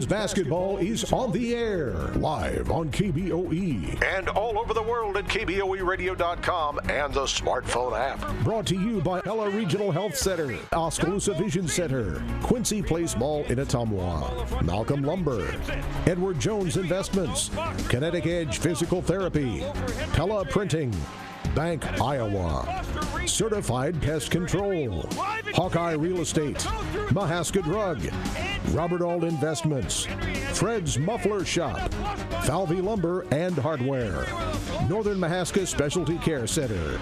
Boys basketball is on the air, live on KBOE. And all over the world at KBOEradio.com and the smartphone app. Brought to you by Ella Regional Health Center, Oskaloosa Vision Center, Quincy Place Mall in Ottumwa, Malcolm Lumber, Edward Jones Investments, Kinetic Edge Physical Therapy, Pella Printing, Bank Iowa, Certified Pest Control, Hawkeye Real Estate, Mahaska Drug, Robert Auld Investments, Fred's Muffler Shop, Falvey Lumber and Hardware, Northern Mahaska Specialty Care Center,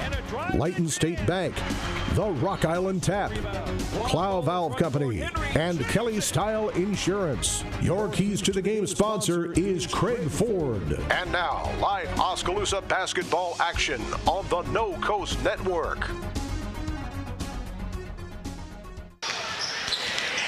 Lighton State Bank, the Rock Island Tap, Plow Valve Company, and Kelly Style Insurance. Your Keys to the Game sponsor is Craig Ford. And now, live Oskaloosa basketball action on the No Coast Network.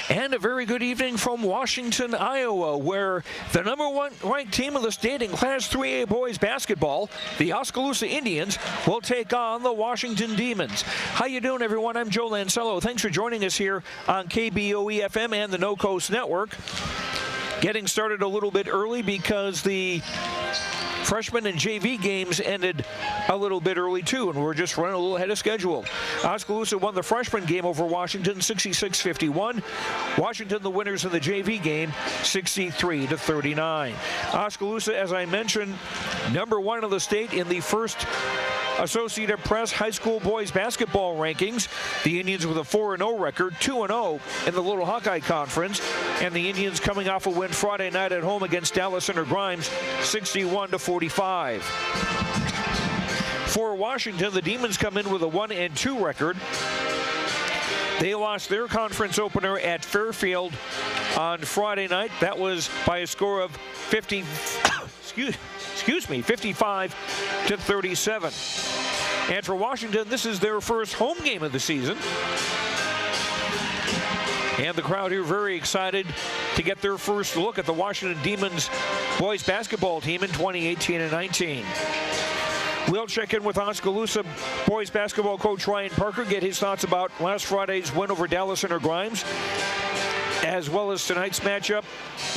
And a very good evening from Washington, Iowa, where the number one ranked team of the state in Class 3A boys basketball, the Oskaloosa Indians, will take on the Washington Demons. How you doing, everyone? I'm Joe Lancello. Thanks for joining us here on KBOE FM and the No Coast Network. Getting started a little bit early because the freshman and JV games ended a little bit early too, and we're just running a little ahead of schedule. Oskaloosa won the freshman game over Washington 66-51. Washington the winners in the JV game 63-39. Oskaloosa, as I mentioned, number one in the state in the first Associated Press high school boys basketball rankings. The Indians with a 4-0 record, 2-0 in the Little Hawkeye Conference, and the Indians coming off a win Friday night at home against Dallas Center Grimes, 61-45. For Washington, the Demons come in with a 1-2 record. They lost their conference opener at Fairfield on Friday night. That was by a score of 55-37. And for Washington, this is their first home game of the season. And the crowd here very excited to get their first look at the Washington Demons boys basketball team in 2018 and 19. We'll check in with Oskaloosa boys basketball coach Ryan Parker, get his thoughts about last Friday's win over Dallas Center Grimes, as well as tonight's matchup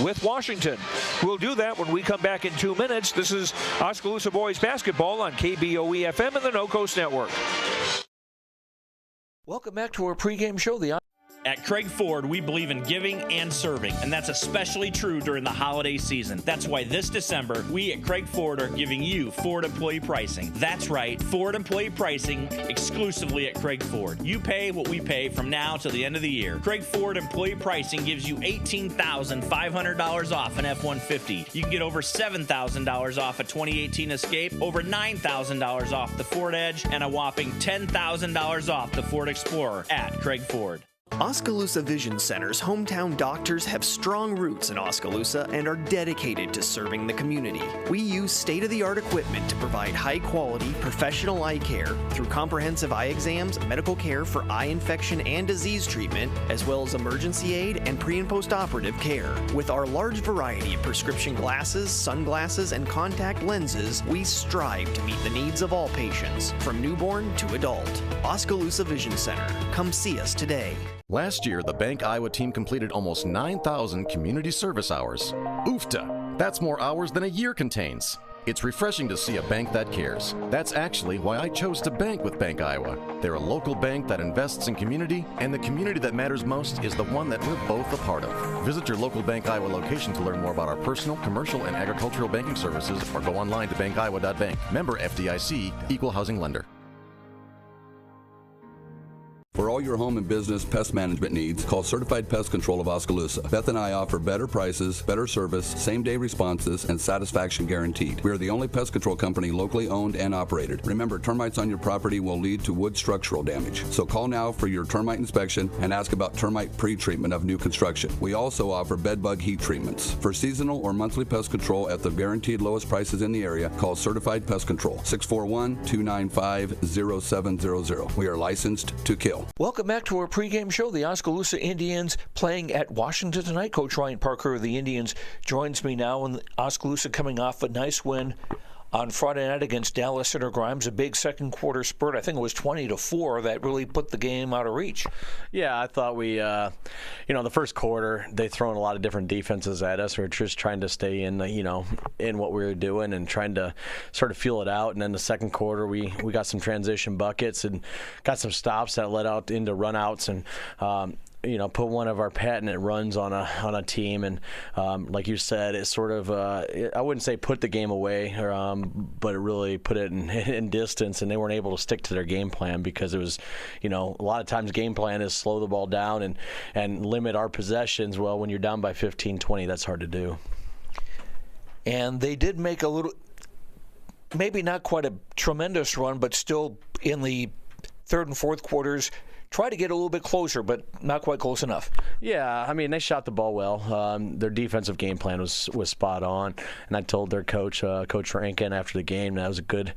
with Washington. We'll do that when we come back in 2 minutes. This is Oskaloosa boys basketball on KBOE FM and the No Coast Network. Welcome back to our pregame show. At Craig Ford, we believe in giving and serving, and that's especially true during the holiday season. That's why this December, we at Craig Ford are giving you Ford employee pricing. That's right, Ford employee pricing exclusively at Craig Ford. You pay what we pay from now till the end of the year. Craig Ford employee pricing gives you $18,500 off an F-150. You can get over $7,000 off a 2018 Escape, over $9,000 off the Ford Edge, and a whopping $10,000 off the Ford Explorer at Craig Ford. Oskaloosa Vision Center's hometown doctors have strong roots in Oskaloosa and are dedicated to serving the community. We use state-of-the-art equipment to provide high-quality, professional eye care through comprehensive eye exams, medical care for eye infection and disease treatment, as well as emergency aid and pre- and post-operative care. With our large variety of prescription glasses, sunglasses, and contact lenses, we strive to meet the needs of all patients, from newborn to adult. Oskaloosa Vision Center. Come see us today. Last year, the Bank Iowa team completed almost 9,000 community service hours. Oofta! That's more hours than a year contains. It's refreshing to see a bank that cares. That's actually why I chose to bank with Bank Iowa. They're a local bank that invests in community, and the community that matters most is the one that we're both a part of. Visit your local Bank Iowa location to learn more about our personal, commercial, and agricultural banking services, or go online to bankiowa.bank. Member FDIC, Equal Housing Lender. For all your home and business pest management needs, call Certified Pest Control of Oskaloosa. Beth and I offer better prices, better service, same-day responses, and satisfaction guaranteed. We are the only pest control company locally owned and operated. Remember, termites on your property will lead to wood structural damage. So call now for your termite inspection and ask about termite pre-treatment of new construction. We also offer bed bug heat treatments. For seasonal or monthly pest control at the guaranteed lowest prices in the area, call Certified Pest Control, 641-295-0700. We are licensed to kill. Welcome back to our pregame show. The Oskaloosa Indians playing at Washington tonight. Coach Ryan Parker of the Indians joins me now, and Oskaloosa coming off a nice win on Friday night against Dallas Center Grimes, a big second quarter spurt. I think it was 20-4 that really put the game out of reach. Yeah, I thought we, the first quarter, they thrown a lot of different defenses at us. We were just trying to stay in, in what we were doing and trying to sort of feel it out. And then the second quarter, we got some transition buckets and got some stops that led out into runouts and, put one of our patented runs on a team, and like you said, it sort of I wouldn't say put the game away, but it really put it in distance, and they weren't able to stick to their game plan because it was, a lot of times game plan is slow the ball down and limit our possessions. Well, when you're down by 15, 20, that's hard to do. And they did make a little, maybe not quite a tremendous run, but still in the third and fourth quarters, try to get a little bit closer, but not quite close enough. Yeah, I mean, they shot the ball well. Their defensive game plan was spot on, and I told their coach, Coach Rankin, after the game, that was a good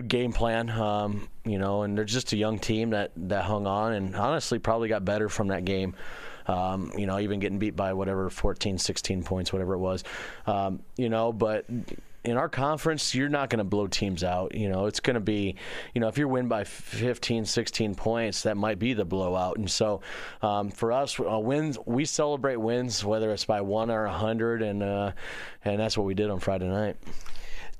game plan. And they're just a young team that hung on, and honestly probably got better from that game. Even getting beat by 14, 16 points, whatever it was. But in our conference, you're not going to blow teams out. It's going to be, if you win by 15, 16 points, that might be the blowout. And so for us, wins, we celebrate wins, whether it's by 1 or 100, and that's what we did on Friday night.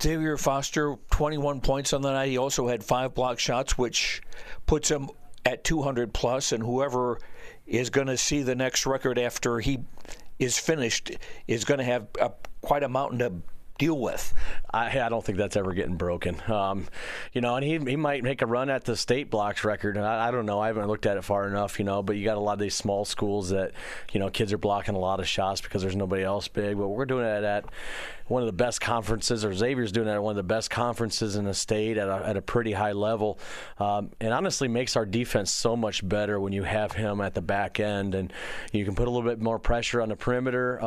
Xavier Foster, 21 points on the night. He also had 5 block shots, which puts him at 200 plus, and whoever is going to see the next record after he is finished is going to have quite a mountain to deal with. I don't think that's ever getting broken. And he might make a run at the state blocks record. I don't know. I haven't looked at it far enough, but you got a lot of these small schools that, kids are blocking a lot of shots because there's nobody else big. But we're doing it at one of the best conferences, or Xavier's doing it at one of the best conferences in the state at a pretty high level. And honestly makes our defense so much better when you have him at the back end, and you can put a little bit more pressure on the perimeter,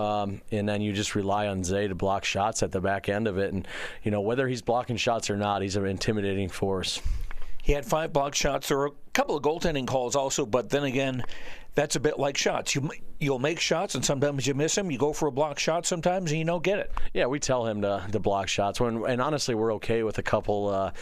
and then you just rely on Zay to block shots at the back end of it. And, whether he's blocking shots or not, he's an intimidating force. He had 5 block shots. There were a couple of goaltending calls also, but then again, that's a bit like shots. You'll make shots, and sometimes you miss them. You go for a block shot sometimes, and you don't get it. Yeah, we tell him to block shots. And honestly, we're okay with a couple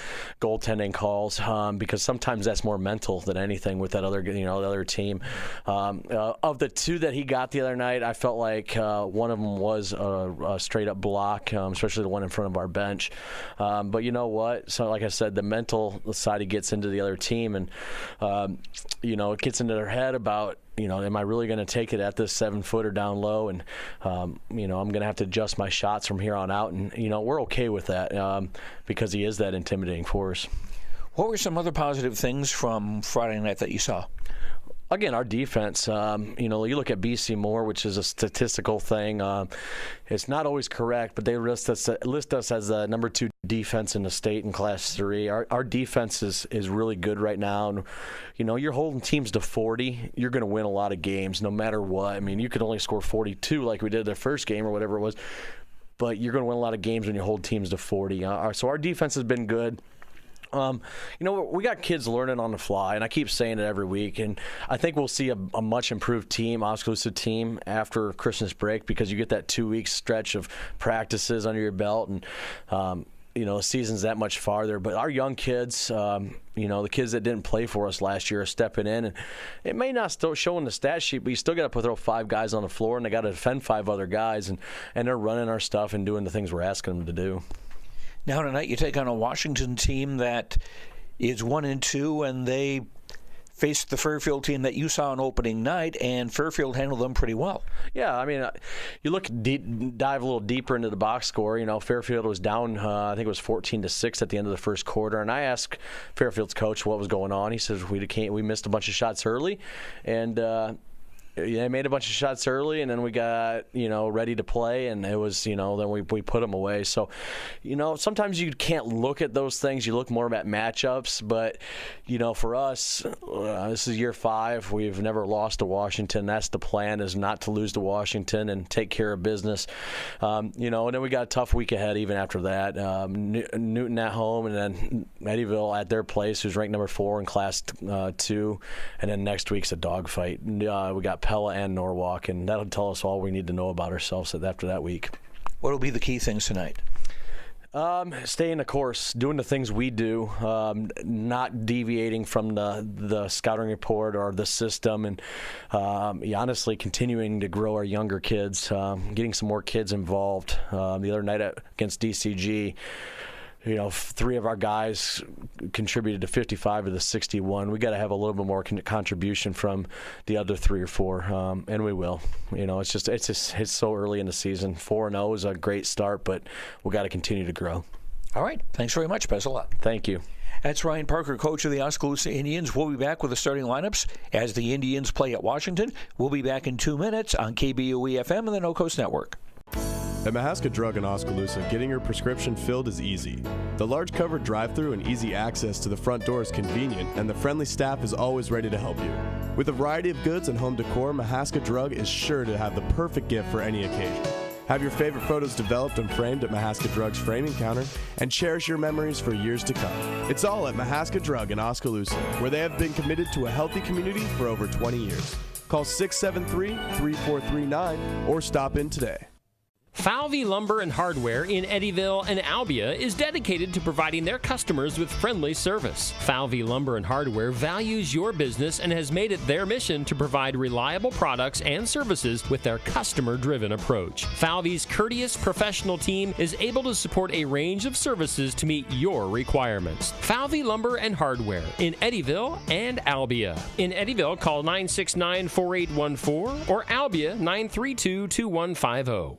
goaltending calls because sometimes that's more mental than anything with that other, the other team. Of the 2 that he got the other night, I felt like one of them was a straight-up block, especially the one in front of our bench. But you know what? So, like I said, the mental side he gets into the other team, and it gets into their head about, am I really going to take it at this 7-footer down low? And, I'm going to have to adjust my shots from here on out. And, we're okay with that because he is that intimidating force. What were some other positive things from Friday night that you saw? Again, our defense, you look at BC Moore, which is a statistical thing. It's not always correct, but they list us as the number 2 defense in the state in Class 3. Our defense is really good right now. And, you're holding teams to 40. You're going to win a lot of games no matter what. I mean, you could only score 42 like we did their first game or whatever it was, but you're going to win a lot of games when you hold teams to 40. So our defense has been good. We got kids learning on the fly, and I keep saying it every week, and I think we'll see a much improved team, Oskaloosa team, after Christmas break, because you get that 2-week stretch of practices under your belt, and the season's that much farther. But our young kids, the kids that didn't play for us last year are stepping in, and it may not still show in the stat sheet, but you still got to throw 5 guys on the floor, and they got to defend 5 other guys, and they're running our stuff and doing the things we're asking them to do. Now tonight you take on a Washington team that is 1-2, and they faced the Fairfield team that you saw on opening night, and Fairfield handled them pretty well. Yeah, I mean, you dive a little deeper into the box score. Fairfield was down, I think it was 14-6 at the end of the first quarter, and I asked Fairfield's coach what was going on. He says we missed a bunch of shots early, and they made a bunch of shots early, and then we got, ready to play, and it was, then we put them away. So, sometimes you can't look at those things. You look more at matchups, but, for us, this is year 5. We've never lost to Washington. That's the plan, is not to lose to Washington and take care of business. And then we got a tough week ahead even after that. Newton at home, and then Eddyville at their place, who's ranked number 4 in Class 2, and then next week's a dogfight. We got Pella and Norwalk, and that'll tell us all we need to know about ourselves after that week. What will be the key things tonight? Staying the course, doing the things we do, not deviating from the scouting report or the system, and honestly continuing to grow our younger kids, getting some more kids involved. The other night against DCG, 3 of our guys contributed to 55 of the 61. We got to have a little bit more contribution from the other 3 or 4, and we will. It's so early in the season. 4-0 is a great start, but we got to continue to grow. All right. Thanks very much. Best of luck. Thank you. That's Ryan Parker, coach of the Oskaloosa Indians. We'll be back with the starting lineups as the Indians play at Washington. We'll be back in 2 minutes on KBOE FM and the No Coast Network. At Mahaska Drug in Oskaloosa, getting your prescription filled is easy. The large covered drive-thru and easy access to the front door is convenient, and the friendly staff is always ready to help you. With a variety of goods and home decor, Mahaska Drug is sure to have the perfect gift for any occasion. Have your favorite photos developed and framed at Mahaska Drug's framing counter, and cherish your memories for years to come. It's all at Mahaska Drug in Oskaloosa, where they have been committed to a healthy community for over 20 years. Call 673-3439 or stop in today. Falvey Lumber and Hardware in Eddyville and Albia is dedicated to providing their customers with friendly service. Falvey Lumber and Hardware values your business and has made it their mission to provide reliable products and services with their customer-driven approach. Falvey's courteous professional team is able to support a range of services to meet your requirements. Falvey Lumber and Hardware in Eddyville and Albia. In Eddyville, call 969-4814 or Albia 932-2150.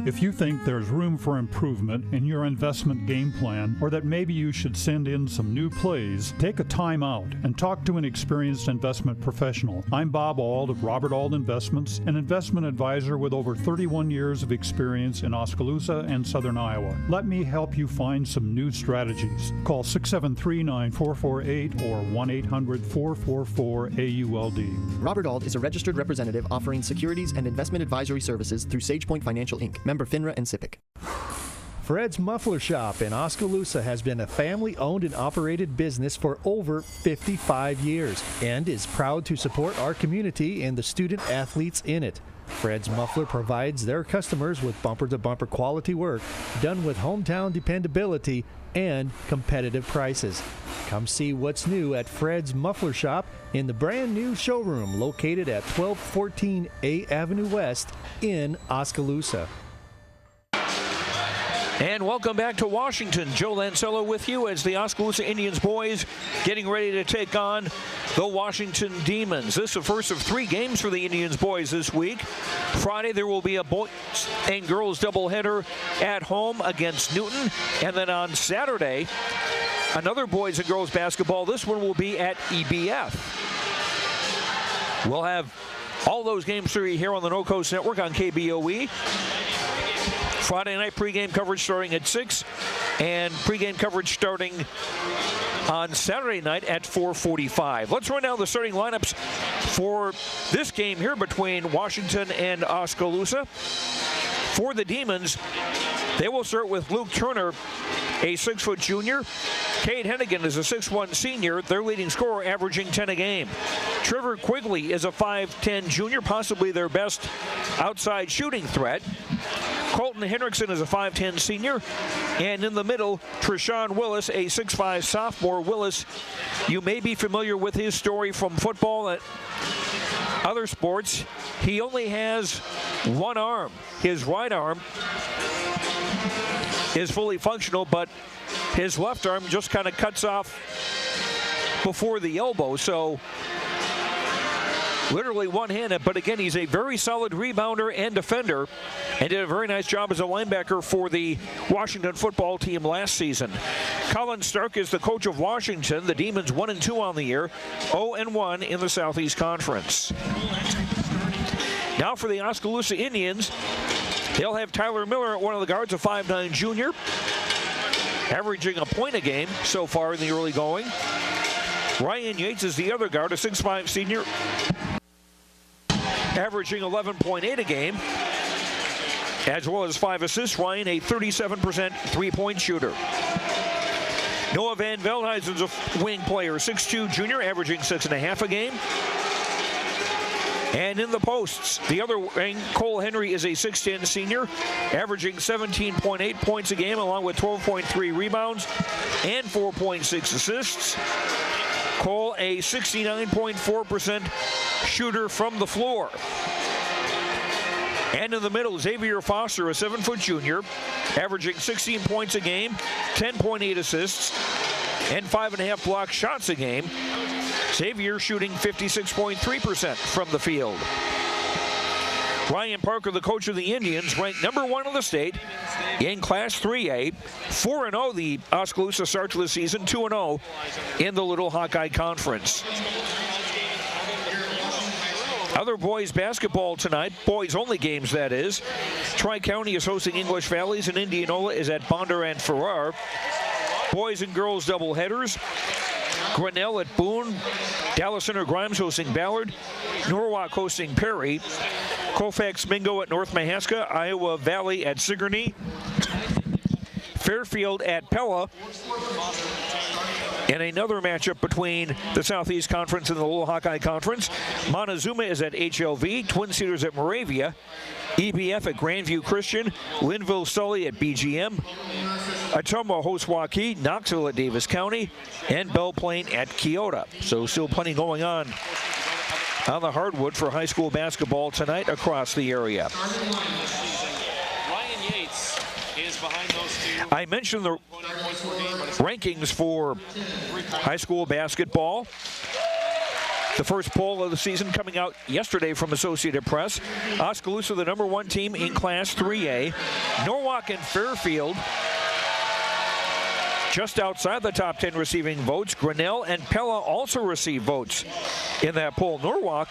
If you think there's room for improvement in your investment game plan, or that maybe you should send in some new plays, take a time out and talk to an experienced investment professional. I'm Bob Auld of Robert Auld Investments, an investment advisor with over 31 years of experience in Oskaloosa and Southern Iowa. Let me help you find some new strategies. Call 673-9448 or 1-800-444-AULD. Robert Auld is a registered representative offering securities and investment advisory services through SagePoint Financial Inc., member FINRA and SIPC. Fred's Muffler Shop in Oskaloosa has been a family-owned and operated business for over 55 years and is proud to support our community and the student athletes in it. Fred's Muffler provides their customers with bumper-to-bumper quality work done with hometown dependability and competitive prices. Come see what's new at Fred's Muffler Shop in the brand new showroom located at 1214 A Avenue West in Oskaloosa. And welcome back to Washington. Joe Lancello with you as the Oskaloosa Indians boys getting ready to take on the Washington Demons. This is the first of 3 games for the Indians boys this week. Friday there will be a boys and girls doubleheader at home against Newton. And then on Saturday, another boys and girls basketball. This one will be at EBF. We'll have all those games for you here on the No Coast Network on KBOE. Friday night pregame coverage starting at 6, and pregame coverage starting on Saturday night at 4:45. Let's run down the starting lineups for this game here between Washington and Oskaloosa. For the Demons, they will start with Luke Turner, a 6-foot junior. Cade Hennigan is a 6'1 senior, their leading scorer, averaging 10 a game. Trevor Quigley is a 5'10 junior, possibly their best outside shooting threat. Colton Henriksen is a 5'10 senior. And in the middle, Treshawn Willis, a 6'5 sophomore. Willis, you may be familiar with his story from football and other sports. He only has one arm. His right arm is fully functional, but his left arm just kind of cuts off before the elbow. So literally one-handed, but again, he's a very solid rebounder and defender and did a very nice job as a linebacker for the Washington football team last season. Colin Stark is the coach of Washington. The Demons 1-2 on the year, 0-1 in the Southeast Conference. Now for the Oskaloosa Indians, they'll have Tyler Miller at one of the guards, a 5'9 junior, averaging a point a game so far in the early going. Ryan Yates is the other guard, a 6'5 senior, averaging 11.8 a game, as well as 5 assists. Ryan, a 37% three-point shooter. Noah Van Veldhuizen's a wing player, 6'2 junior, averaging 6.5 a game. And in the posts, the other wing, Cole Henry is a 6'10 senior, averaging 17.8 points a game, along with 12.3 rebounds and 4.6 assists. Cole, a 69.4% shooter from the floor. And in the middle, Xavier Foster, a 7-foot junior, averaging 16 points a game, 10.8 assists, and 5.5 block shots a game. Xavier shooting 56.3% from the field. Ryan Parker, the coach of the Indians, ranked number 1 in the state in Class 3A. 4-0 the Oskaloosa start to the season, 2-0 in the Little Hawkeye Conference. Other boys basketball tonight, boys only games that is. Tri-County is hosting English Valleys and Indianola is at Bondurant Farrar. Boys and girls doubleheaders. Grinnell at Boone, Dallas Center Grimes hosting Ballard, Norwalk hosting Perry, Colfax Mingo at North Mahaska, Iowa Valley at Sigourney, Fairfield at Pella, and another matchup between the Southeast Conference and the Little Hawkeye Conference. Montezuma is at HLV, Twin Cedars at Moravia, EBF at Grandview Christian, Linville Sully at BGM, Ottumwa hosts Waukee, Knoxville at Davis County, and Belle Plaine at Keota. So still plenty going on the hardwood for high school basketball tonight across the area. Ryan Yates is behind those two. I mentioned the rankings for high school basketball. The first poll of the season coming out yesterday from Associated Press. Oskaloosa, the number 1 team in Class 3A. Norwalk and Fairfield just outside the top 10 receiving votes. Grinnell and Pella also received votes in that poll. Norwalk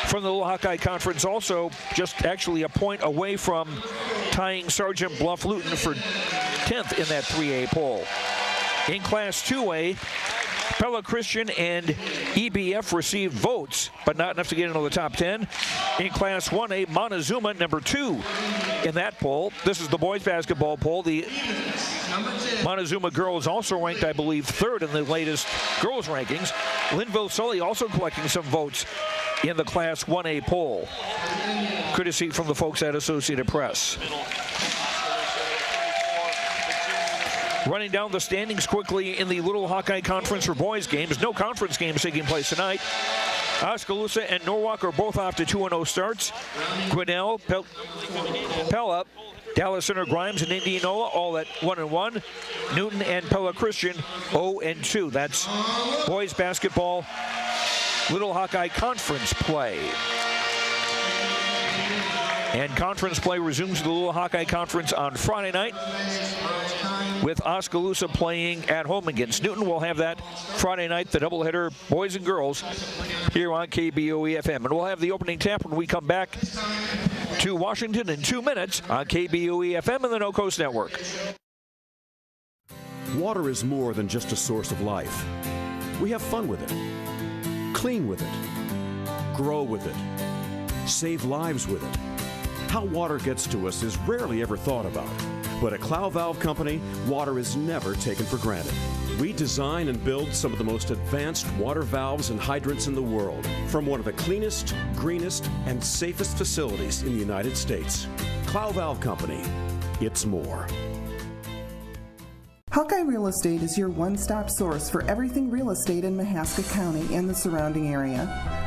from the Little Hawkeye Conference also just actually a point away from tying Sergeant Bluff Luton for 10th in that 3A poll. In Class 2A, Pella Christian and EBF received votes, but not enough to get into the top 10. In Class 1A, Montezuma, number 2 in that poll. This is the boys basketball poll. The Montezuma girls also ranked, I believe, 3rd in the latest girls rankings. Linville Sully also collecting some votes in the Class 1A poll. Courtesy from the folks at Associated Press. Running down the standings quickly in the Little Hawkeye Conference for boys games. No conference games taking place tonight. Oskaloosa and Norwalk are both off to 2-0 starts. Grinnell, Pella, Dallas Center Grimes, and Indianola all at 1-1. Newton and Pella Christian 0-2. That's boys basketball Little Hawkeye Conference play. And conference play resumes the Little Hawkeye Conference on Friday night, with Oskaloosa playing at home against Newton. We'll have that Friday night, the doubleheader, boys and girls, here on KBOE-FM. And we'll have the opening tap when we come back to Washington in 2 minutes on KBOE-FM and the No Coast Network. Water is more than just a source of life. We have fun with it, clean with it, grow with it, save lives with it. How water gets to us is rarely ever thought about. But at Clow Valve Company, water is never taken for granted. We design and build some of the most advanced water valves and hydrants in the world from one of the cleanest, greenest, and safest facilities in the United States. Clow Valve Company, it's more. Hawkeye Real Estate is your one-stop source for everything real estate in Mahaska County and the surrounding area.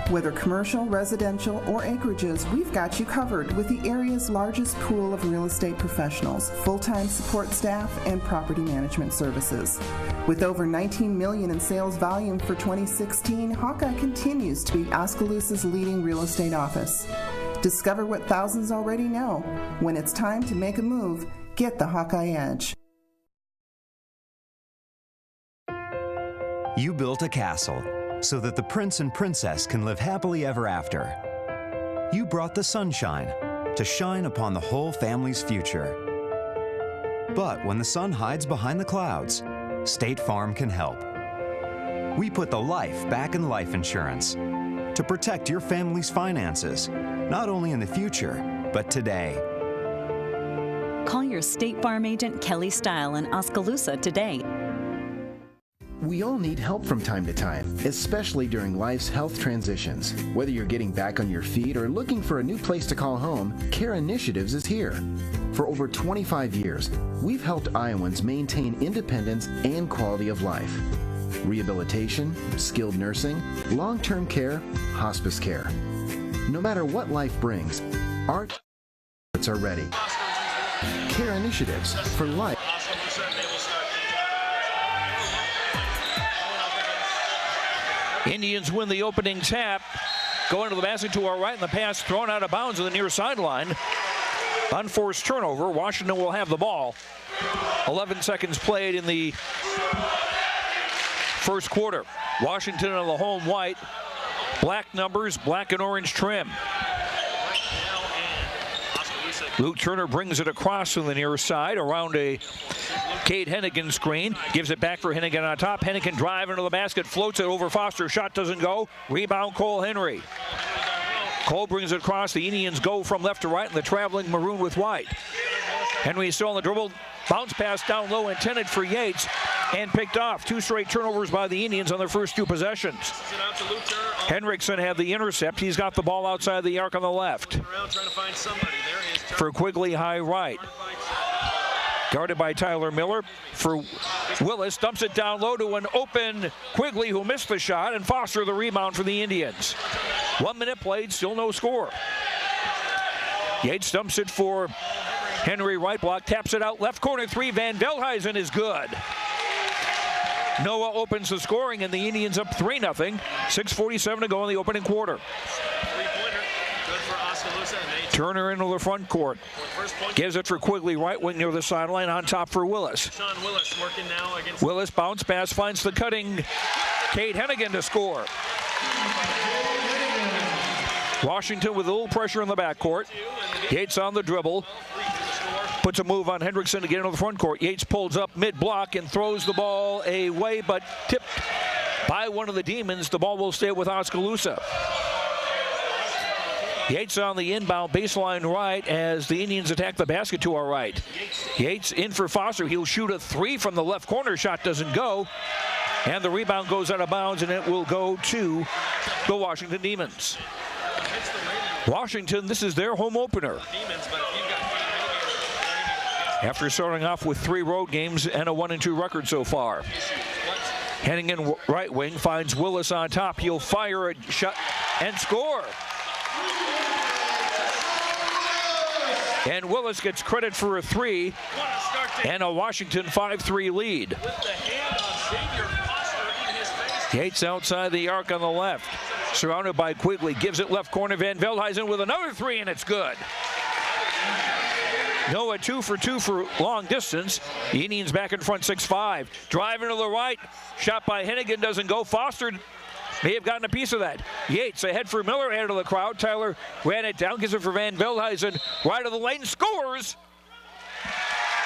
Whether commercial, residential, or acreages, we've got you covered with the area's largest pool of real estate professionals, full-time support staff, and property management services. With over $19 million in sales volume for 2016, Hawkeye continues to be Oskaloosa's leading real estate office. Discover what thousands already know. When it's time to make a move, get the Hawkeye Edge. You built a castle so that the prince and princess can live happily ever after. You brought the sunshine to shine upon the whole family's future. But when the sun hides behind the clouds, State Farm can help. We put the life back in life insurance to protect your family's finances, not only in the future, but today. Call your State Farm agent Kelly Style in Oskaloosa today. We all need help from time to time, especially during life's health transitions. Whether you're getting back on your feet or looking for a new place to call home, Care Initiatives is here. For over 25 years, we've helped Iowans maintain independence and quality of life. Rehabilitation, skilled nursing, long-term care, hospice care. No matter what life brings, our are ready. Care Initiatives for life. Indians win the opening tap. Going to the basket to our right, and the pass thrown out of bounds on the near sideline. Unforced turnover. Washington will have the ball. 11 seconds played in the first quarter. Washington on the home white. Black numbers, black and orange trim. Luke Turner brings it across on the near side around a Cade Hennigan screen. Gives it back for Hennigan on top. Hennigan drive into the basket, floats it over Foster. Shot doesn't go. Rebound Cole Henry. Cole brings it across. The Indians go from left to right in the traveling maroon with white. Henry still on the dribble. Bounce pass down low intended for Yates and picked off. 2 straight turnovers by the Indians on their first 2 possessions. Henriksen had the intercept. He's got the ball outside the arc on the left. For Quigley, high right. Guarded by Tyler Miller. For Willis, dumps it down low to an open Quigley, who missed the shot, and Foster the rebound for the Indians. 1 minute played, still no score. Yates dumps it for Henry, right block, taps it out, left corner 3. Van Veldhuizen is good. Noah opens the scoring, and the Indians up 3-0. 6:47 to go in the opening quarter. Turner into the front court. Gives it for Quigley, right wing near the sideline, on top for Willis. Willis bounce pass, finds the cutting Cade Hennigan to score. Washington with a little pressure in the backcourt. Yates on the dribble. Puts a move on Hendrickson to get into the front court. Yates pulls up mid-block and throws the ball away, but tipped by one of the Demons. The ball will stay with Oskaloosa. Yates on the inbound baseline right as the Indians attack the basket to our right. Yates in for Foster. He'll shoot a 3 from the left corner. Shot doesn't go. And the rebound goes out of bounds, and it will go to the Washington Demons. Washington, this is their home opener. After starting off with 3 road games and a 1-2 record so far. Hennigan right wing finds Willis on top. He'll fire a shot and score. And Willis gets credit for a 3 and a Washington 5-3 lead. Yates outside the arc on the left. Surrounded by Quigley. Gives it left corner. Van Veldhuizen with another 3, and it's good. Noah 2 for 2 for long distance. The Indians back in front 6-5. Driving to the right. Shot by Hennigan doesn't go. Foster may have gotten a piece of that. Yates ahead for Miller, ahead of the crowd. Tyler ran it down, gives it for Van Veldhuizen. Right of the lane, scores.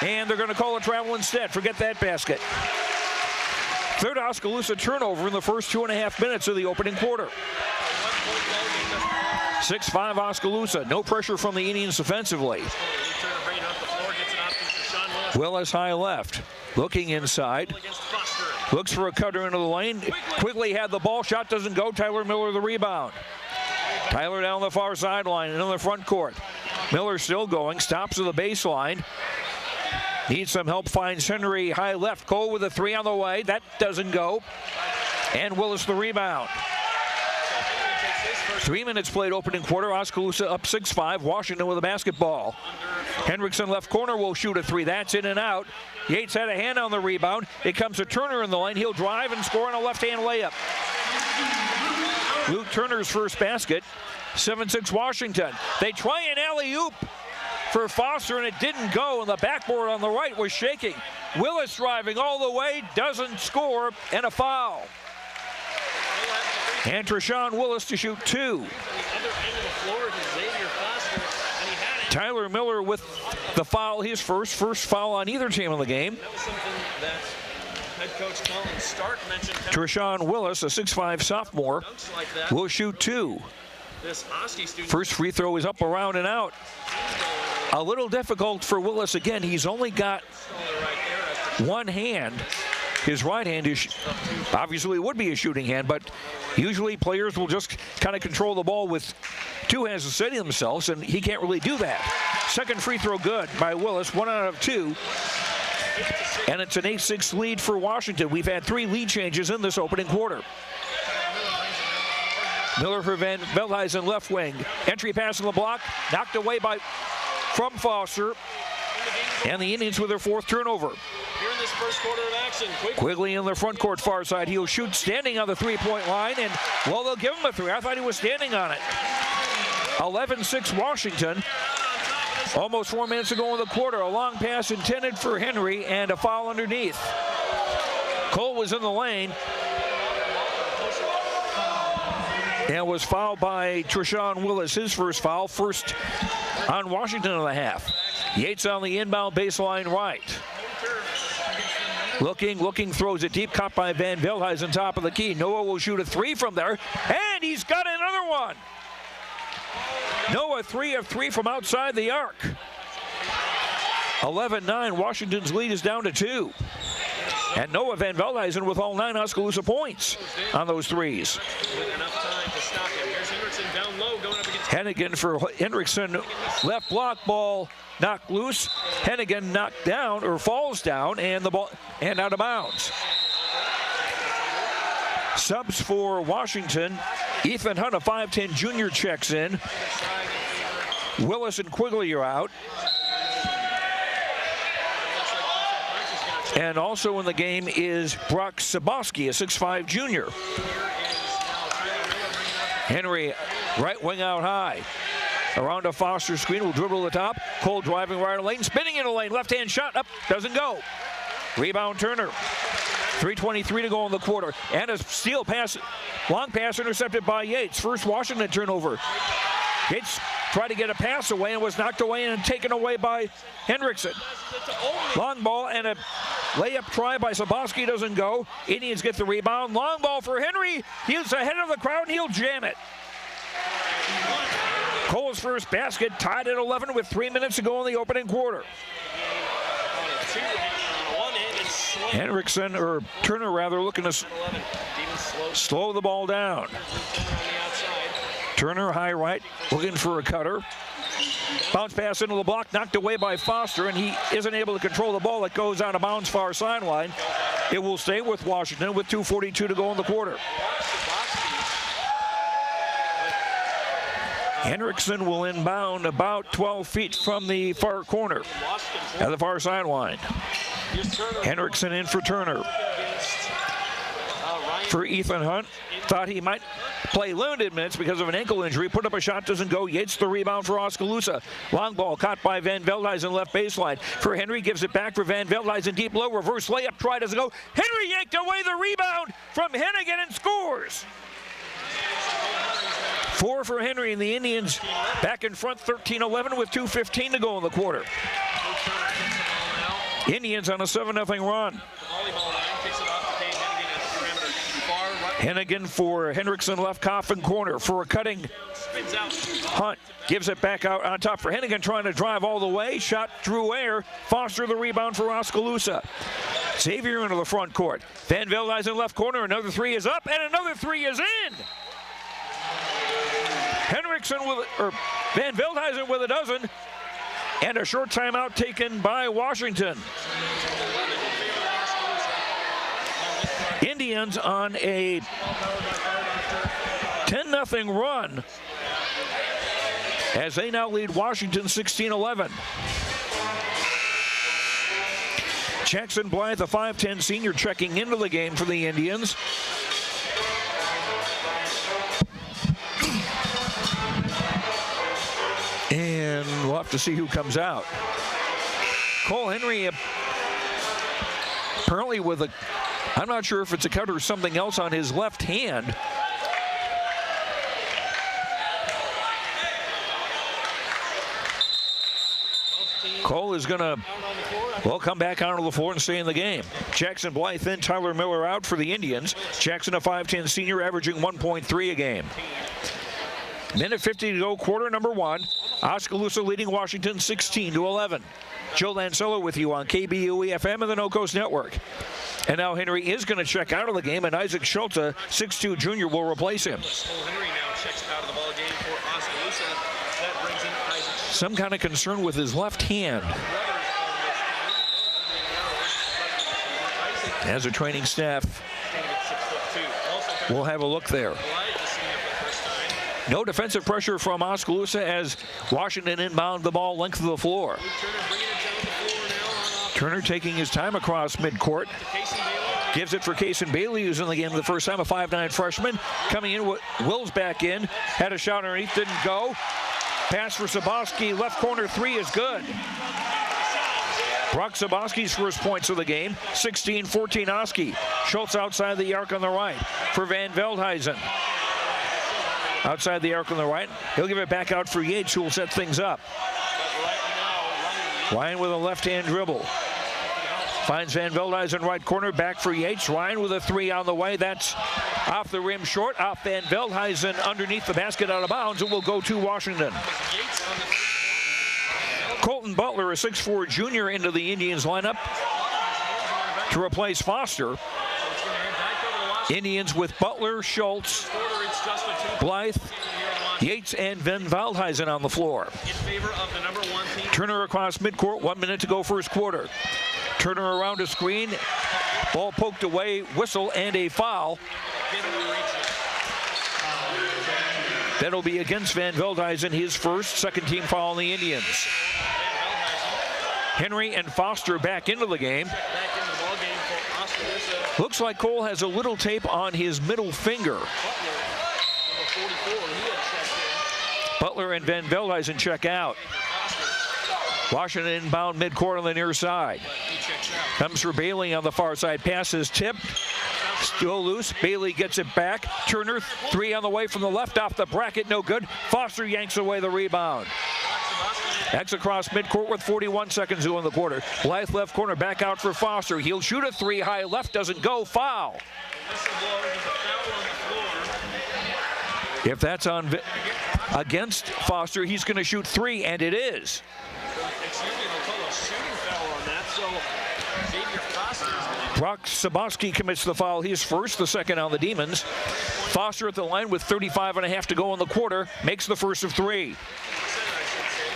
And they're going to call a travel instead. Forget that basket. Third Oskaloosa turnover in the first 2.5 minutes of the opening quarter. 6-5 Oskaloosa. No pressure from the Indians offensively. Willis high left. Looking inside. Looks for a cutter into the lane. Quigley had the ball. Shot doesn't go. Tyler Miller the rebound. Tyler down the far sideline and in the front court. Miller still going. Stops at the baseline. Needs some help. Finds Henry high left. Cole with a 3 on the way. That doesn't go. And Willis the rebound. 3 minutes played opening quarter. Oskaloosa up 6-5. Washington with a basketball. Hendrickson left corner will shoot a 3. That's in and out. Yates had a hand on the rebound. It comes to Turner in the lane. He'll drive and score on a left-hand layup. Luke Turner's first basket. 7-6 Washington. They try an alley-oop for Foster, and it didn't go, and the backboard on the right was shaking. Willis driving all the way, doesn't score, and a foul. And Treshawn Willis to shoot 2. Tyler Miller with the foul, his first foul on either team in the game. Treshawn Willis, a 6'5 sophomore, will shoot 2. First free throw is up, around, and out. A little difficult for Willis again. He's only got one hand, His right hand is obviously would be a shooting hand, but usually players will just kind of control the ball with two hands to steady themselves, and he can't really do that. Second free throw good by Willis, 1 out of 2. And it's an 8-6 lead for Washington. We've had 3 lead changes in this opening quarter. Miller for Van Veldhuizen, left wing. Entry pass on the block, knocked away from Foster. And the Indians with their 4th turnover. Here in this first quarter of action, Quigley in the front court far side. He'll shoot standing on the three-point line, and, well, they'll give him a 3. I thought he was standing on it. 11-6 Washington. Almost 4 minutes ago in the quarter. A long pass intended for Henry, and a foul underneath. Cole was in the lane and was fouled by Treshawn Willis. His first foul, first on Washington in the half. Yates on the inbound baseline right. Looking, throws it deep, caught by Van Veldhuizen, top of the key. Noah will shoot a 3 from there, and he's got another one. Noah 3 of 3 from outside the arc. 11-9, Washington's lead is down to 2. And Noah Van Veldhuizen with all 9 Oskaloosa points on those 3s. Hennigan for Hendrickson, left block, ball knocked loose. Hennigan knocked down, or falls down, and the ball and out of bounds. Subs for Washington. Ethan Hunt, a 5'10 junior, checks in. Willis and Quigley are out. And also in the game is Brock Saboski, a 6'5 junior. Henry, right wing out high. Around a Foster screen, will dribble to the top. Cole driving right in the lane, spinning in the lane. Left-hand shot, up, doesn't go. Rebound Turner. 3:23 to go in the quarter. And a steal pass, long pass intercepted by Yates. First Washington turnover. Yates tried to get a pass away and was knocked away and taken away by Hendrickson. Long ball and a layup try by Saboski doesn't go. Indians get the rebound. Long ball for Henry. He's ahead of the crowd and he'll jam it. Cole's first basket, tied at 11 with 3 minutes to go in the opening quarter. Hendrickson, or Turner rather, looking to slow the ball down. Turner high right, looking for a cutter. Bounce pass into the block, knocked away by Foster, and he isn't able to control the ball. It goes out of bounds far sideline. It will stay with Washington with 2:42 to go in the quarter. Hendrickson will inbound about 12 feet from the far corner at the far sideline. Hendrickson in for Turner. For Ethan Hunt, thought he might play limited minutes because of an ankle injury. Put up a shot, doesn't go. Yates the rebound for Oskaloosa. Long ball caught by Van Veldhuizen, left baseline. For Henry, gives it back for Van Veldhuizen, deep low, reverse layup, try, doesn't go. Henry yanked away the rebound from Hennigan and scores. 4 for Henry, and the Indians back in front 13-11 with 2:15 to go in the quarter. Indians on a 7-0 run. Hennigan for Hendrickson, left coffin corner for a cutting. Hunt gives it back out on top for Hennigan, trying to drive all the way. Shot through air. Foster the rebound for Oskaloosa. Xavier into the front court. Van Veldhuizen left corner. Another 3 is up, and another 3 is in. Hendrickson Van Veldhuizen with a dozen, and a short timeout taken by Washington. Indians on a 10-0 run as they now lead Washington 16-11. Jackson Blythe, the 5'10 senior, checking into the game for the Indians. And we'll have to see who comes out. Cole Henry apparently with a, I'm not sure if it's a cut or something else on his left hand. Cole is going to, well, come back onto the floor and stay in the game. Jackson Blythe in, Tyler Miller out for the Indians. Jackson, a 5'10 senior, averaging 1.3 a game. Minute 50 to go, quarter number 1. Oskaloosa leading Washington 16-11. Joe Lancello with you on KBOE-FM and the No Coast Network. And now Henry is going to check out of the game, and Isaac Schultz, a 6'2 junior, will replace him. Henry now checks out of the ball game for Oskaloosa. That brings in Isaac Schultz. Some kind of concern with his left hand. As a training staff, we'll have a look there. No defensive pressure from Oskaloosa as Washington inbound the ball length of the floor. Turner taking his time across midcourt. Gives it for Kaysen Bailey, who's in the game the first time, a 5'9 freshman. Coming in, Wills back in. Had a shot underneath, didn't go. Pass for Saboski, left corner three is good. Brock Saboski's first points of the game, 16-14 Oski. Schultz outside the arc on the right for Van Veldhuizen. Outside the arc on the right. He'll give it back out for Yates, who will set things up. Ryan with a left-hand dribble. Finds Van Veldhuizen right corner, back for Yates. Ryan with a three on the way. That's off the rim short. Off Van Veldhuizen underneath the basket, out of bounds. It will go to Washington. Colton Butler, a 6'4 junior, into the Indians lineup to replace Foster. Indians with Butler, Schultz, Blythe, Yates, and Van Veldhuizen on the floor. Turner across midcourt, 1 minute to go first quarter. Turner around a screen, ball poked away, whistle, and a foul. That'll be against Van Veldhuizen, his first, second team foul on the Indians. Henry and Foster back into the game. Looks like Cole has a little tape on his middle finger. Butler and Van Veldhuizen check out. Washington inbound midcourt on the near side. Comes for Bailey on the far side. Pass is tipped. Still loose. Bailey gets it back. Turner, three on the way from the left, off the bracket, no good. Foster yanks away the rebound. X across midcourt with 41 seconds to go in the quarter. Blythe left corner, back out for Foster. He'll shoot a three, high left, doesn't go. Foul. If that's on against Foster, he's going to shoot three, and it is. Brock Saboski commits the foul. He's first, the second on the Demons. Foster at the line with 35.5 to go in the quarter. Makes the first of three.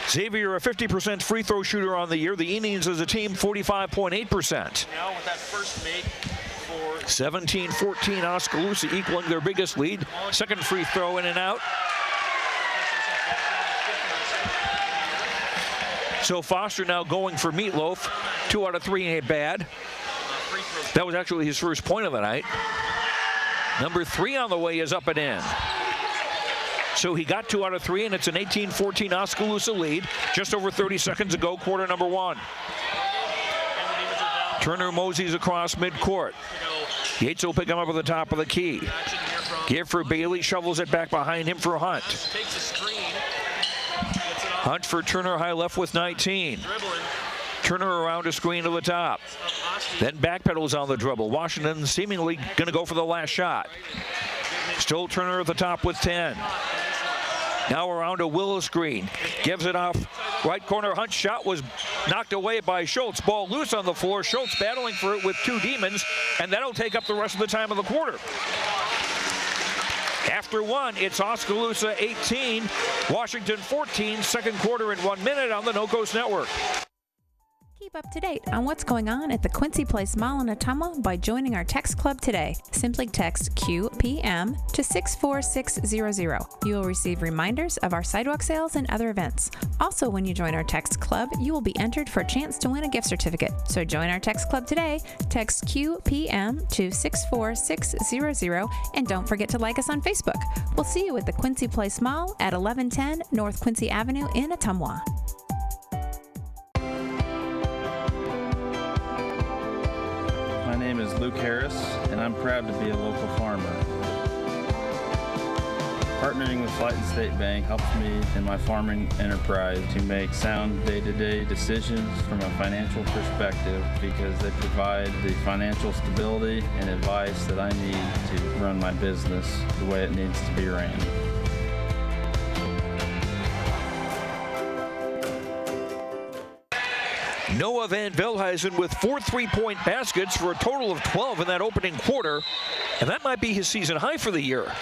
Xavier, a 50% free throw shooter on the year. The Indians as a team, 45.8%. Now with that first make for 17-14 Oskaloosa equaling their biggest lead. Second free throw in and out. So Foster now going for Meatloaf. 2 out of 3 ain't bad. That was actually his first point of the night. Number 3 on the way is up and in. So he got 2 out of 3, and it's an 18-14 Oskaloosa lead. Just over 30 seconds ago, quarter number 1. Turner moseys across midcourt. Yates will pick him up at the top of the key. Give for Bailey, shovels it back behind him for Hunt. Hunt for Turner, high left with 19. Turner around a screen to the top. Then backpedals on the dribble. Washington seemingly going to go for the last shot. Still Turner at the top with 10. Now around a Willis screen. Gives it off. Right corner, Hunt shot was knocked away by Schultz. Ball loose on the floor. Schultz battling for it with 2 Demons, and that'll take up the rest of the time of the quarter. After 1, it's Oskaloosa 18, Washington 14, second quarter in 1 minute on the No Coast Network. Keep up to date on what's going on at the Quincy Place Mall in Ottumwa by joining our text club today. Simply text QPM to 64600. You will receive reminders of our sidewalk sales and other events. Also, when you join our text club, you will be entered for a chance to win a gift certificate. So join our text club today. Text QPM to 64600, and don't forget to like us on Facebook. We'll see you at the Quincy Place Mall at 1110 North Quincy Avenue in Ottumwa. My name is Luke Harris, and I'm proud to be a local farmer. Partnering with Flighton State Bank helps me in my farming enterprise to make sound day-to-day decisions from a financial perspective because they provide the financial stability and advice that I need to run my business the way it needs to be ran. Noah Van Veldhuizen with 4 3-point baskets for a total of 12 in that opening quarter. And that might be his season high for the year.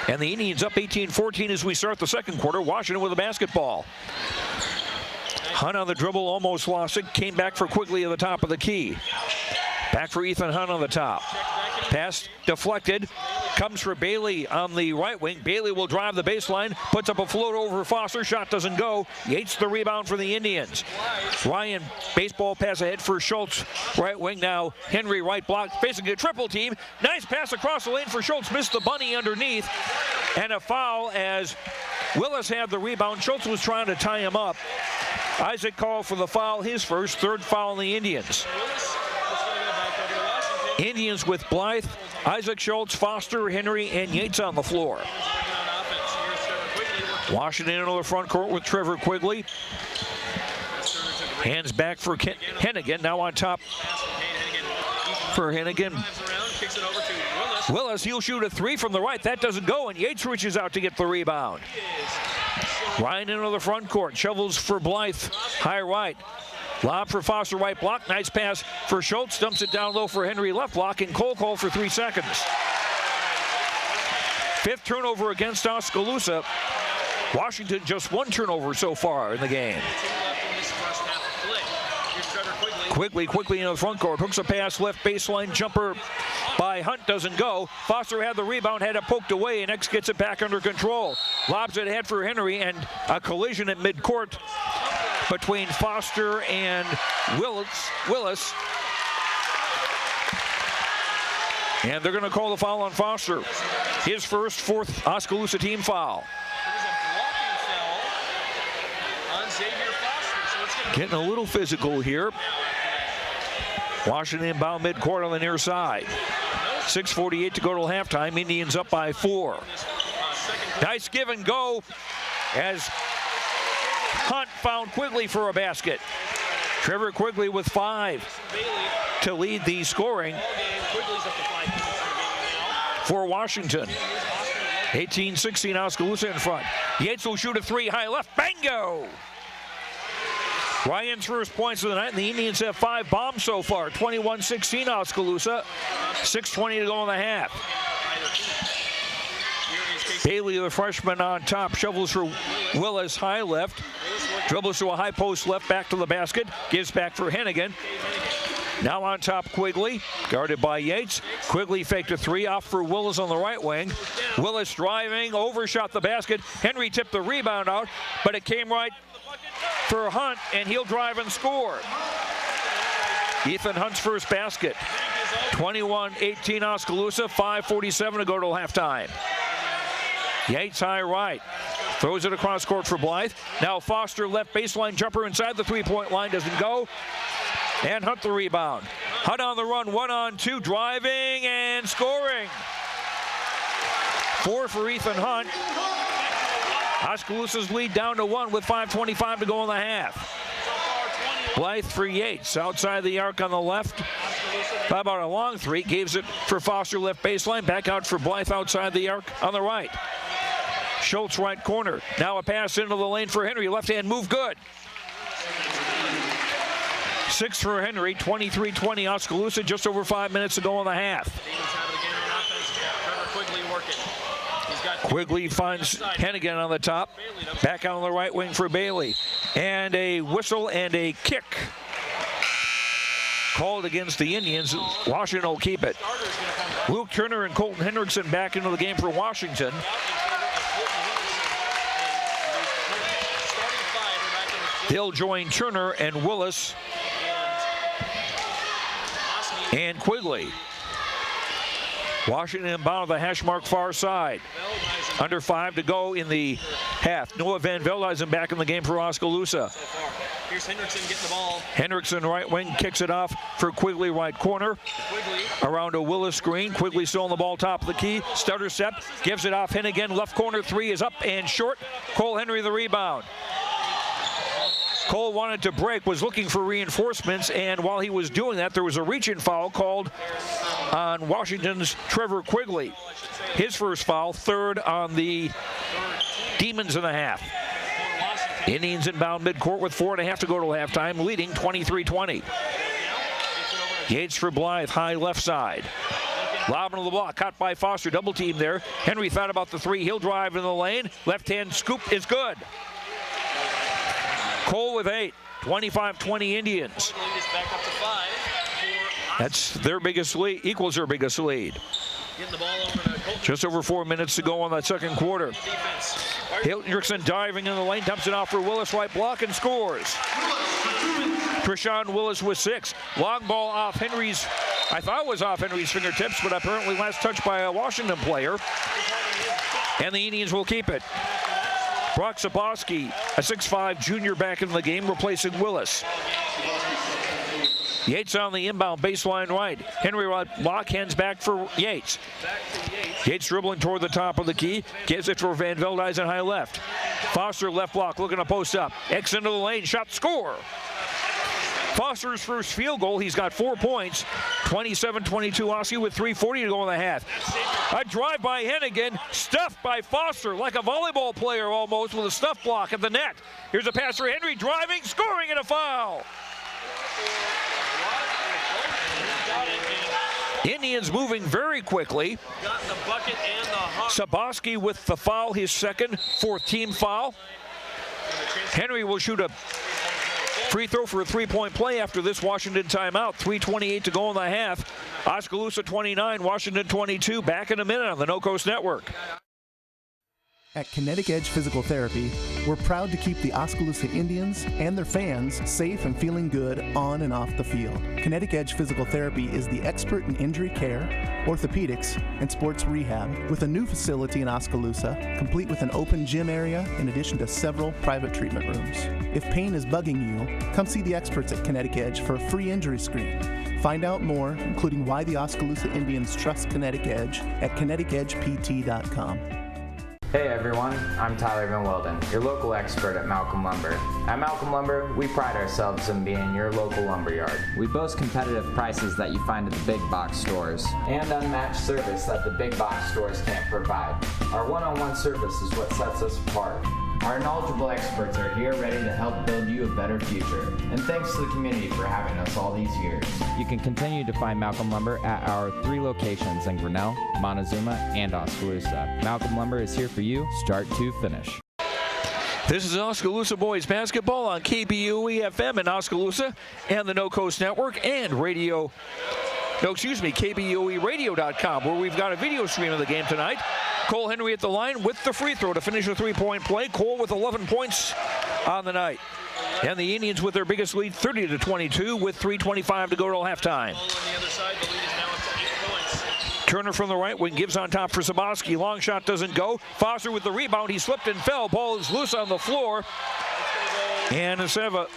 And the Indians up 18-14 as we start the second quarter. Washington with a basketball. Hunt on the dribble, almost lost it. Came back for Quigley at the top of the key. Back for Ethan Hunt on the top. Pass deflected. Comes for Bailey on the right wing. Bailey will drive the baseline. Puts up a float over Foster. Shot doesn't go. Yates the rebound for the Indians. Ryan, baseball pass ahead for Schultz. Right wing now. Henry right block. Facing a triple team. Nice pass across the lane for Schultz. Missed the bunny underneath. And a foul as Willis had the rebound. Schultz was trying to tie him up. Isaac called for the foul. His first. Third foul on the Indians. Indians with Blythe, Isaac Schultz, Foster, Henry, and Yates on the floor. Washington into the front court with Trevor Quigley. Hands back for Hennigan. Now on top for Hennigan. Willis, he'll shoot a 3 from the right. That doesn't go, and Yates reaches out to get the rebound. Ryan into the front court. Shovels for Blythe. High right. Lob for Foster, right block. Nice pass for Schultz. Dumps it down low for Henry, left block. And Cole called for 3 seconds. 5th turnover against Oskaloosa. Washington just 1 turnover so far in the game. Quigley into the front court. Hooks a pass, left baseline jumper by Hunt, doesn't go. Foster had the rebound, had it poked away, and X gets it back under control. Lobs it ahead for Henry, and a collision at midcourt between Foster and Willis. And they're going to call the foul on Foster. His first, 4th Oskaloosa team foul. Getting a little physical here. Washington inbound midcourt on the near side. 6:48 to go till halftime. Indians up by 4. Nice give and go as Hunt found Quigley for a basket. Trevor Quigley with 5 to lead the scoring for Washington. 18-16 Oskaloosa in front. Yates will shoot a 3 high left. Bango! Ryan's first points of the night, and the Indians have 5 bombs so far. 21-16 Oskaloosa. 6:20 to go in the half. Bailey, the freshman, on top. Shovels for Willis, high left. Dribbles to a high post left, back to the basket. Gives back for Hennigan. Now on top, Quigley, guarded by Yates. Quigley faked a 3 off for Willis on the right wing. Willis driving, overshot the basket. Henry tipped the rebound out, but it came right for Hunt, and he'll drive and score. Ethan Hunt's first basket. 21-18 Oskaloosa, 5:47 to go till halftime. Yates high right. Throws it across court for Blythe. Now Foster left baseline jumper inside the 3-point line. Doesn't go. And Hunt the rebound. Hunt on the run. 1-on-2. Driving and scoring. 4 for Ethan Hunt. Oskaloosa's lead down to 1 with 5:25 to go in the half. Blythe for Yates. Outside the arc on the left. How about a long 3? Gives it for Foster left baseline. Back out for Blythe outside the arc on the right. Schultz right corner. Now a pass into the lane for Henry. Left hand move good. 6 for Henry. 23-20 Oskaloosa. Just over 5 minutes to go in the half. Quigley finds Hennigan on the top. Back out on the right wing for Bailey. And a whistle and a kick called against the Indians. Washington will keep it. Luke Turner and Colton Hendrickson back into the game for Washington. They'll join Turner and Willis and Quigley. Washington inbound the hash mark far side. Under 5 to go in the half. Noah Van Veldhuizen back in the game for Oskaloosa. Here's Hendrickson getting the ball. Hendrickson right wing kicks it off for Quigley right corner. Around a Willis screen. Quigley still on the ball top of the key. Stutter step. Gives it off Hennigan. Left corner 3 is up and short. Cole Henry the rebound. Cole wanted to break, was looking for reinforcements, and while he was doing that, there was a reach-in foul called on Washington's Trevor Quigley. His first foul, 3rd on the Demons in the half. Indians inbound midcourt with 4.5 to go to halftime, leading 23-20. Yates for Blythe, high left side. Lob into the block, caught by Foster, double team there. Henry thought about the three, he'll drive in the lane. Left-hand scoop is good. Cole with 8, 25-20 Indians. That's their biggest lead, equals their biggest lead. Just over 4 minutes to go on that second quarter. Hendrickson diving in the lane, dumps it off for Willis, right block, and scores. Trishawn Willis with 6. Long ball off Henry's, I thought it was off Henry's fingertips, but apparently last touched by a Washington player. And the Indians will keep it. Brock Saboski, a 6'5 junior back in the game, replacing Willis. Yates on the inbound baseline right. Henry block, hands back for Yates. Yates dribbling toward the top of the key, gives it for Van Veldhuizen high left. Foster left block, looking to post up. X into the lane, shot, score. Foster's first field goal, he's got 4 points. 27-22 Aussie with 3:40 to go in the half. A drive by Hennigan, stuffed by Foster like a volleyball player almost with a stuff block at the net. Here's a pass for Henry, driving, scoring, and a foul. Indians moving very quickly. Saboski with the foul, his second, 4th team foul. Henry will shoot a free throw for a 3-point play after this Washington timeout. 3:28 to go in the half. Oskaloosa 29, Washington 22. Back in a minute on the No Coast Network. At Kinetic Edge Physical Therapy, we're proud to keep the Oskaloosa Indians and their fans safe and feeling good on and off the field. Kinetic Edge Physical Therapy is the expert in injury care, orthopedics, and sports rehab, with a new facility in Oskaloosa, complete with an open gym area in addition to several private treatment rooms. If pain is bugging you, come see the experts at Kinetic Edge for a free injury screen. Find out more, including why the Oskaloosa Indians trust Kinetic Edge, at kineticedgept.com. Hey everyone, I'm Tyler Van Welden, your local expert at Malcolm Lumber. At Malcolm Lumber, we pride ourselves in being your local lumberyard. We boast competitive prices that you find at the big box stores and unmatched service that the big box stores can't provide. Our one-on-one service is what sets us apart. Our knowledgeable experts are here ready to help build you a better future. And thanks to the community for having us all these years. You can continue to find Malcolm Lumber at our 3 locations in Grinnell, Montezuma, and Oskaloosa. Malcolm Lumber is here for you, start to finish. This is Oskaloosa Boys Basketball on KBOE FM in Oskaloosa and the No Coast Network and KBOEradio.com, where we've got a video stream of the game tonight. Cole Henry at the line with the free throw to finish a 3-point play. Cole with 11 points on the night. And the Indians with their biggest lead, 30-22, with 3:25 to go till halftime. Turner from the right wing gives on top for Saboski. Long shot doesn't go. Foster with the rebound. He slipped and fell. Ball is loose on the floor. And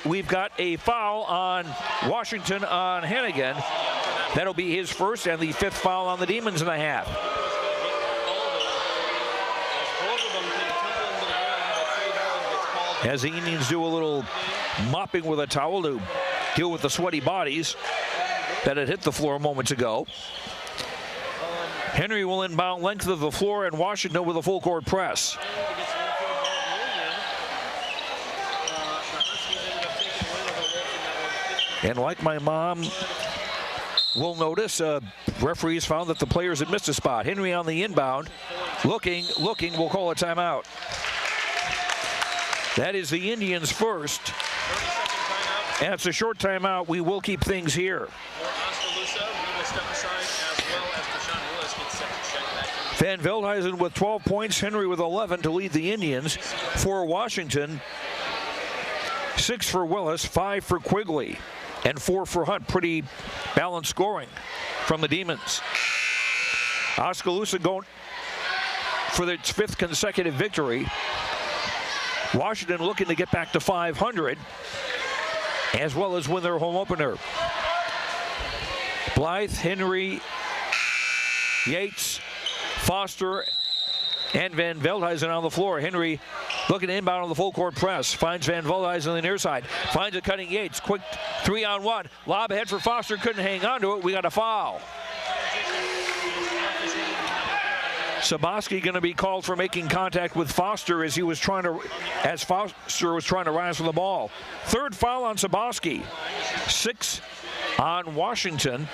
we've got a foul on Washington on Hennigan. That'll be his first and the 5th foul on the Demons in the half. As the Indians do a little mopping with a towel to deal with the sweaty bodies that had hit the floor moments ago. Henry will inbound length of the floor, and Washington with a full court press. And like my mom will notice, referees found that the players had missed a spot. Henry on the inbound, looking, we'll call a timeout. That is the Indians' first. And it's a short timeout. We will keep things here. Van Veldhuizen with 12 points, Henry with 11 to lead the Indians. For Washington, 6 for Willis, 5 for Quigley, and 4 for Hunt. Pretty balanced scoring from the Demons. Oskaloosa going for its 5th consecutive victory. Washington looking to get back to 500, as well as win their home opener. Blythe, Henry, Yates, Foster, and Van Veldhuizen on the floor. Henry looking to inbound on the full court press. Finds Van Veldhuizen on the near side. Finds a cutting Yates. Quick 3-on-1. Lob ahead for Foster. Couldn't hang on to it. We got a foul. Saboski going to be called for making contact with Foster as Foster was trying to rise from the ball. Third foul on Saboski. 6 on Washington.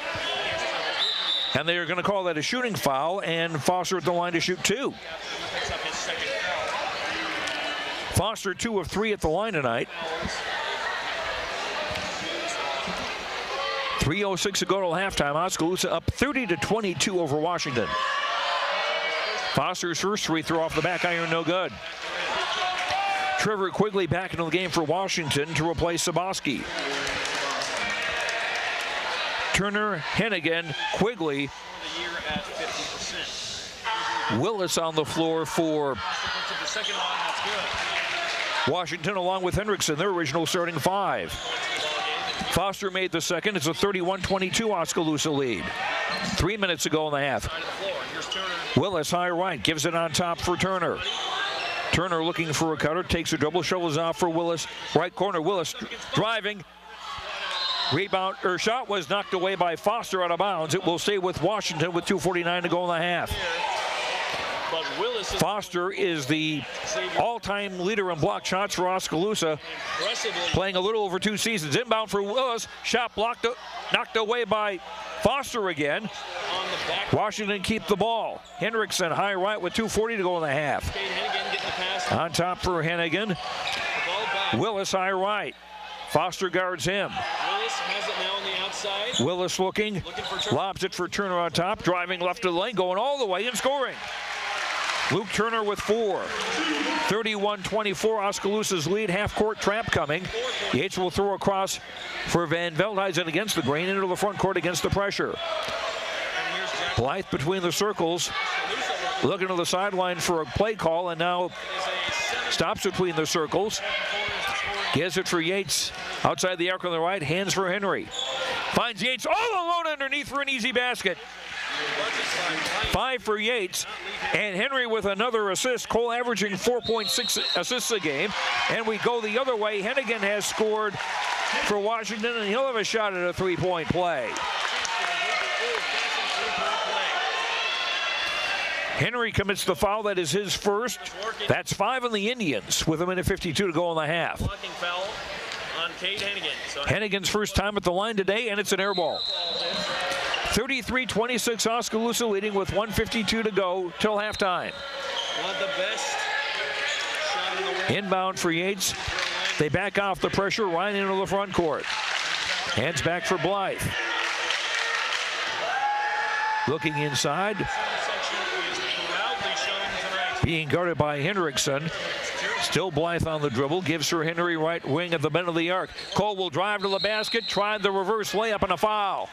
And they are going to call that a shooting foul, and Foster at the line to shoot 2. Foster 2 of 3 at the line tonight. 3:06 to go till halftime. Oskaloosa up 30-22 over Washington. Foster's first free throw off the back iron, no good. Trevor Quigley back into the game for Washington to replace Saboski. Turner, Hennigan, Quigley. Willis on the floor for Washington, along with Hendrickson, their original starting 5. Foster made the second. It's a 31-22 Oskaloosa lead. 3 minutes ago in the half. Willis, high right, gives it on top for Turner. Turner looking for a cutter, takes a dribble, shovels off for Willis. Right corner, Willis driving. Rebound, or shot was knocked away by Foster out of bounds. It will stay with Washington with 2:49 to go in the half. Foster is the all-time leader in block shots for Oskaloosa, playing a little over 2 seasons. Inbound for Willis, shot blocked, knocked away by Foster again. Washington keep the ball. Hendrickson high right with 2:40 to go in the half. On top for Hennigan. Willis high right. Foster guards him. Willis looking, lobs it for Turner on top, driving left of the lane, going all the way and scoring. Luke Turner with 4. 31-24, Oskaloosa's lead. Half-court trap coming. Yates will throw across for Van Veldhuizen against the grain, into the front court against the pressure. Blythe between the circles, looking to the sideline for a play call, and now stops between the circles. Gives it for Yates outside the arc on the right, hands for Henry. Finds Yates all alone underneath for an easy basket. 5 for Yates, and Henry with another assist. Cole averaging 4.6 assists a game. And we go the other way. Hennigan has scored for Washington, and he'll have a shot at a 3-point play. Henry commits the foul. That is his first. That's 5 on the Indians with 1:52 to go in the half. Hennigan's first time at the line today, and it's an air ball. 33-26 Oskaloosa leading with 1:52 to go till halftime. Inbound for Yates. They back off the pressure, right into the front court. Hands back for Blythe. Looking inside. Being guarded by Hendrickson. Still Blythe on the dribble. Gives her Henry right wing at the bend of the arc. Cole will drive to the basket. Tried the reverse layup and a foul.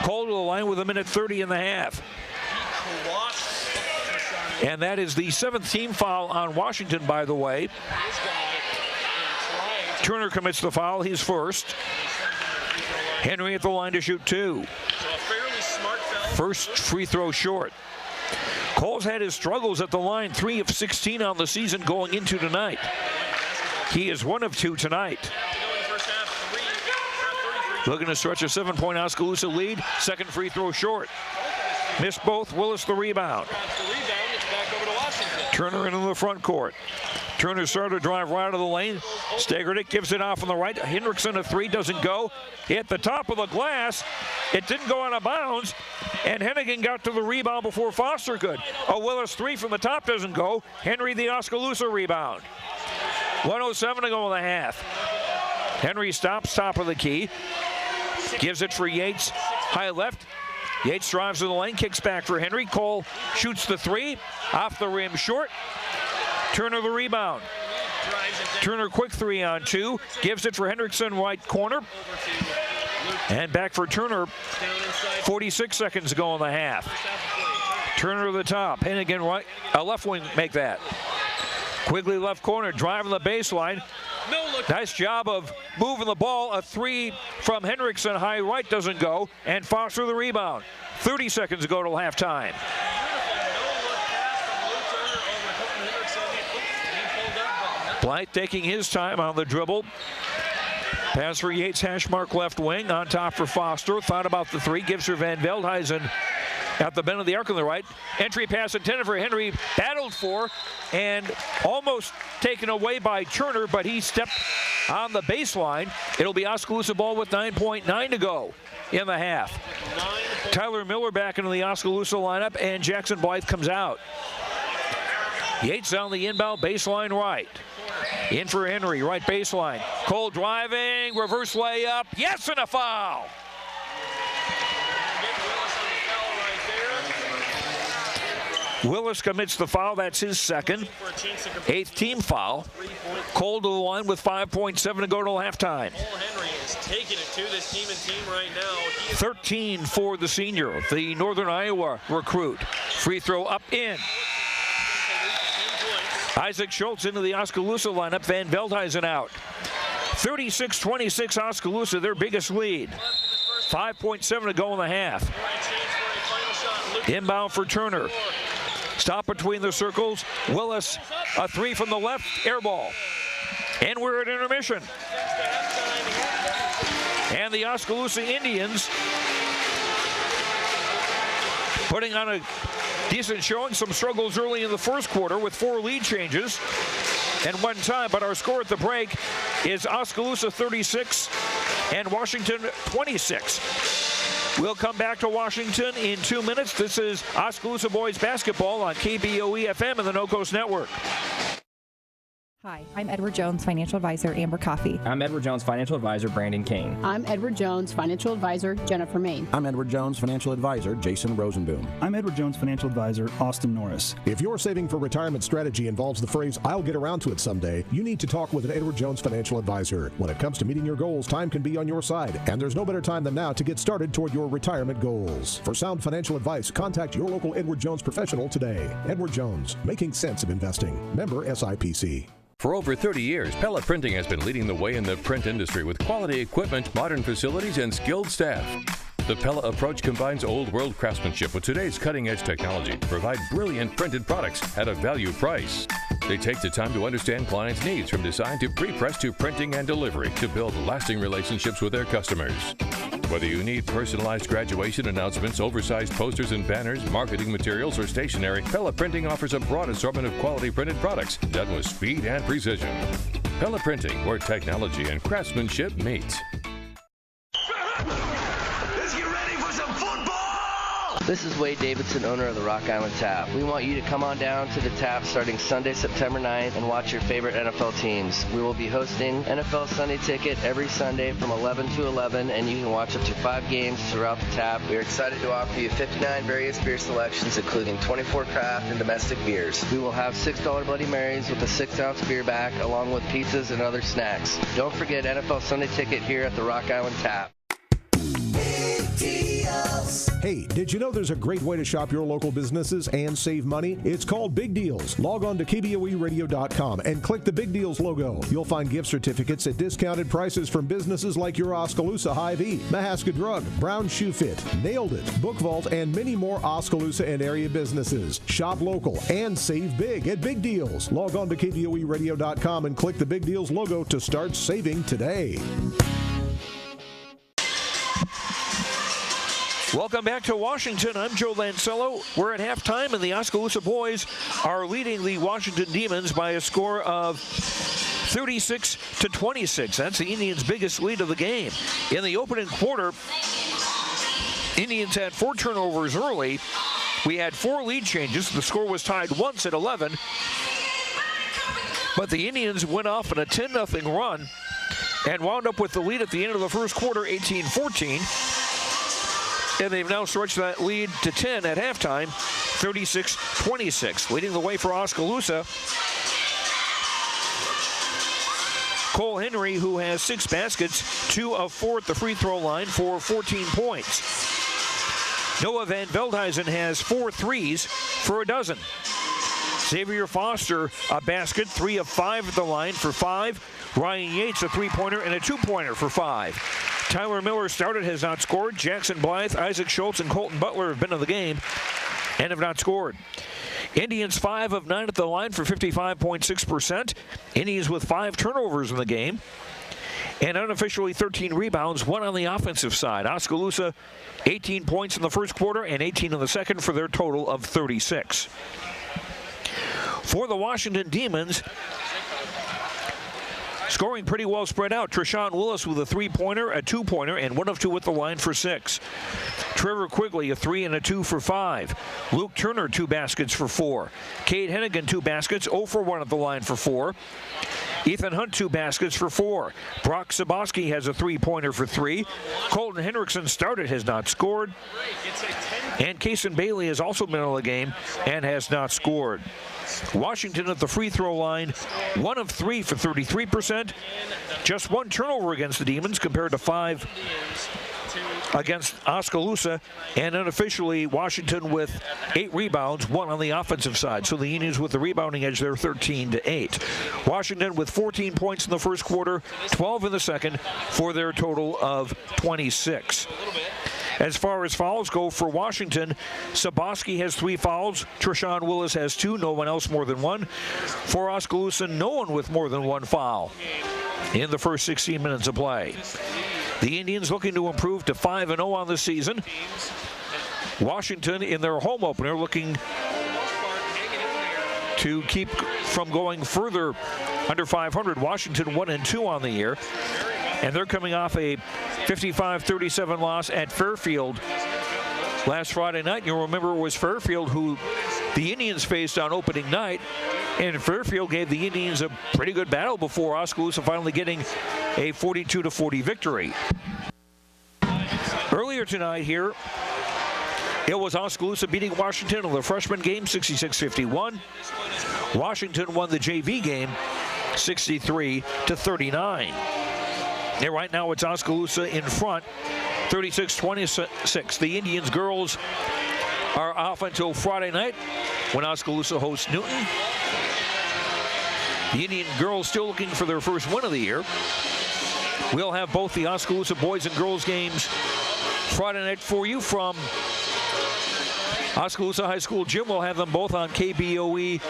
Cole to the line with 1:30 in the half. And that is the 7th team foul on Washington, by the way. Turner commits the foul. He's first. Henry at the line to shoot 2. First free throw short. Cole's had his struggles at the line, 3 of 16 on the season going into tonight. He is 1 of 2 tonight. Looking to stretch a 7-point Oskaloosa lead. Second free throw short. Missed both. Willis the rebound. Turner into the front court. Turner started to drive right out of the lane. Staggered it, gives it off on the right. Hendrickson a 3, doesn't go. Hit the top of the glass. It didn't go out of bounds. And Hennigan got to the rebound before Foster could. A Willis 3 from the top doesn't go. Henry the Oskaloosa rebound. 1:07 to go in the half. Henry stops top of the key. Gives it for Yates. High left. Yates drives to the lane, kicks back for Henry. Cole shoots the 3. Off the rim short. Turner the rebound. Turner quick 3 on 2. Gives it for Hendrickson, right corner. And back for Turner. 46 seconds to go in the half. Turner to the top. Hennigan right, left wing make that. Quigley left corner, driving the baseline. Nice job of moving the ball. A 3 from Hendrickson, high right, doesn't go. And Foster the rebound. 30 seconds to go till halftime. Blythe taking his time on the dribble. Pass for Yates, hash mark left wing. On top for Foster. Thought about the three. Gives her Van Veldhuizen at the bend of the arc on the right. Entry pass intended for Henry. Battled for and almost taken away by Turner, but he stepped on the baseline. It'll be Oskaloosa ball with 9.9 to go in the half. Tyler Miller back into the Oskaloosa lineup, and Jackson Blythe comes out. Yates on the inbound baseline right. In for Henry, right baseline. Cole driving, reverse layup. Yes, and a foul. Willis commits the foul. That's his second. 8th team foul. Cole to the line with 5.7 to go till halftime. Cole Henry is taking it to this team right now. 13 for the senior, the Northern Iowa recruit. Free throw up in. Isaac Schultz into the Oskaloosa lineup. Van Veldhuizen out. 36-26 Oskaloosa, their biggest lead. 5.7 to go in the half. Inbound for Turner. Stop between the circles. Willis, a three from the left, air ball. And we're at intermission. And the Oskaloosa Indians putting on a decent showing. Some struggles early in the first quarter with 4 lead changes and 1 time, but our score at the break is Oskaloosa 36 and Washington 26. We'll come back to Washington in 2 minutes. This is Oskaloosa Boys basketball on KBOE FM and the No Coast Network. Hi, I'm Edward Jones Financial Advisor Amber Coffey. I'm Edward Jones Financial Advisor Brandon Kane. I'm Edward Jones Financial Advisor Jennifer Main. I'm Edward Jones Financial Advisor Jason Rosenboom. I'm Edward Jones Financial Advisor Austin Norris. If your saving for retirement strategy involves the phrase, "I'll get around to it someday," you need to talk with an Edward Jones Financial Advisor. When it comes to meeting your goals, time can be on your side, and there's no better time than now to get started toward your retirement goals. For sound financial advice, contact your local Edward Jones professional today. Edward Jones, making sense of investing. Member SIPC. For over 30 years, Pella Printing has been leading the way in the print industry with quality equipment, modern facilities, and skilled staff. The Pella approach combines old-world craftsmanship with today's cutting-edge technology to provide brilliant printed products at a value price. They take the time to understand clients' needs from design to pre-press to printing and delivery to build lasting relationships with their customers. Whether you need personalized graduation announcements, oversized posters and banners, marketing materials, or stationery, Pella Printing offers a broad assortment of quality printed products done with speed and precision. Pella Printing, where technology and craftsmanship meet. This is Wade Davidson, owner of the Rock Island Tap. We want you to come on down to the Tap starting Sunday, September 9th and watch your favorite NFL teams. We will be hosting NFL Sunday Ticket every Sunday from 11 to 11, and you can watch up to 5 games throughout the Tap. We are excited to offer you 59 various beer selections, including 24 craft and domestic beers. We will have $6 Bloody Marys with a 6-ounce beer back, along with pizzas and other snacks. Don't forget NFL Sunday Ticket here at the Rock Island Tap. Hey, did you know there's a great way to shop your local businesses and save money? It's called Big Deals. Log on to KBOEradio.com and click the Big Deals logo. You'll find gift certificates at discounted prices from businesses like your Oskaloosa Hy-Vee, Mahaska Drug, Brown Shoe Fit, Nailed It, Book Vault, and many more Oskaloosa and area businesses. Shop local and save big at Big Deals. Log on to KBOEradio.com and click the Big Deals logo to start saving today. Welcome back to Washington. I'm Joe Lancello. We're at halftime, and the Oskaloosa boys are leading the Washington Demons by a score of 36-26. That's the Indians' biggest lead of the game. In the opening quarter, Indians had 4 turnovers early. We had 4 lead changes. The score was tied once at 11. But the Indians went off on a 10-0 run and wound up with the lead at the end of the first quarter, 18-14. And they've now stretched that lead to 10 at halftime, 36-26. Leading the way for Oskaloosa, Cole Henry, who has 6 baskets, 2 of 4 at the free throw line for 14 points. Noah Van Veldhuizen has 4 threes for a dozen. Xavier Foster, a basket, 3 of 5 at the line for 5. Ryan Yates, a 3-pointer and a 2-pointer for 5. Tyler Miller started, has not scored. Jackson Blythe, Isaac Schultz, and Colton Butler have been in the game and have not scored. Indians 5 of 9 at the line for 55.6%. Indians with 5 turnovers in the game. and unofficially 13 rebounds, 1 on the offensive side. Oskaloosa, 18 points in the first quarter and 18 in the second for their total of 36. For the Washington Demons, scoring pretty well spread out. Treshawn Willis with a 3-pointer, a 2-pointer, and 1 of 2 at the line for 6. Trevor Quigley, a 3 and a 2 for 5. Luke Turner, 2 baskets for 4. Cade Hennigan, 2 baskets, 0 for 1 at the line for 4. Ethan Hunt, 2 baskets for 4. Brock Saboski has a 3-pointer for 3. Colton Hendrickson started, has not scored. And Kason Bailey has also been in the game and has not scored. Washington at the free throw line, 1 of 3 for 33%. Just 1 turnover against the Demons compared to 5 against Oskaloosa, and unofficially Washington with 8 rebounds, 1 on the offensive side. So the Unions with the rebounding edge there, 13-8. Washington with 14 points in the first quarter, 12 in the second, for their total of 26. As far as fouls go for Washington, Saboski has 3 fouls. Treshawn Willis has 2. No one else more than 1. For Oskaloosa, no one with more than 1 foul in the first 16 minutes of play. The Indians looking to improve to 5-0 on the season. Washington in their home opener looking to keep from going further under 500. Washington 1-2 on the year. And they're coming off a 55-37 loss at Fairfield last Friday night. You'll remember it was Fairfield who the Indians faced on opening night. And Fairfield gave the Indians a pretty good battle before Oskaloosa finally getting a 42-40 victory. Earlier tonight here, it was Oskaloosa beating Washington in the freshman game, 66-51. Washington won the JV game, 63-39. And right now it's Oskaloosa in front, 36-26. The Indians girls are off until Friday night when Oskaloosa hosts Newton. The Indian girls still looking for their first win of the year. We'll have both the Oskaloosa boys and girls games Friday night for you from Oskaloosa High School Gym. We'll have them both on KBOE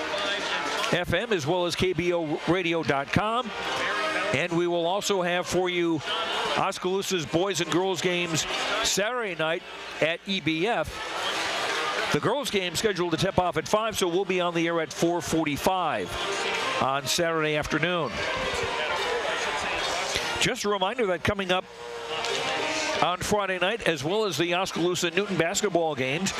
FM as well as KBORadio.com. And we will also have for you Oskaloosa's boys and girls games Saturday night at EBF. The girls game scheduled to tip off at 5, so we'll be on the air at 4:45 on Saturday afternoon. Just a reminder that coming up on Friday night, as well as the Oskaloosa Newton basketball games,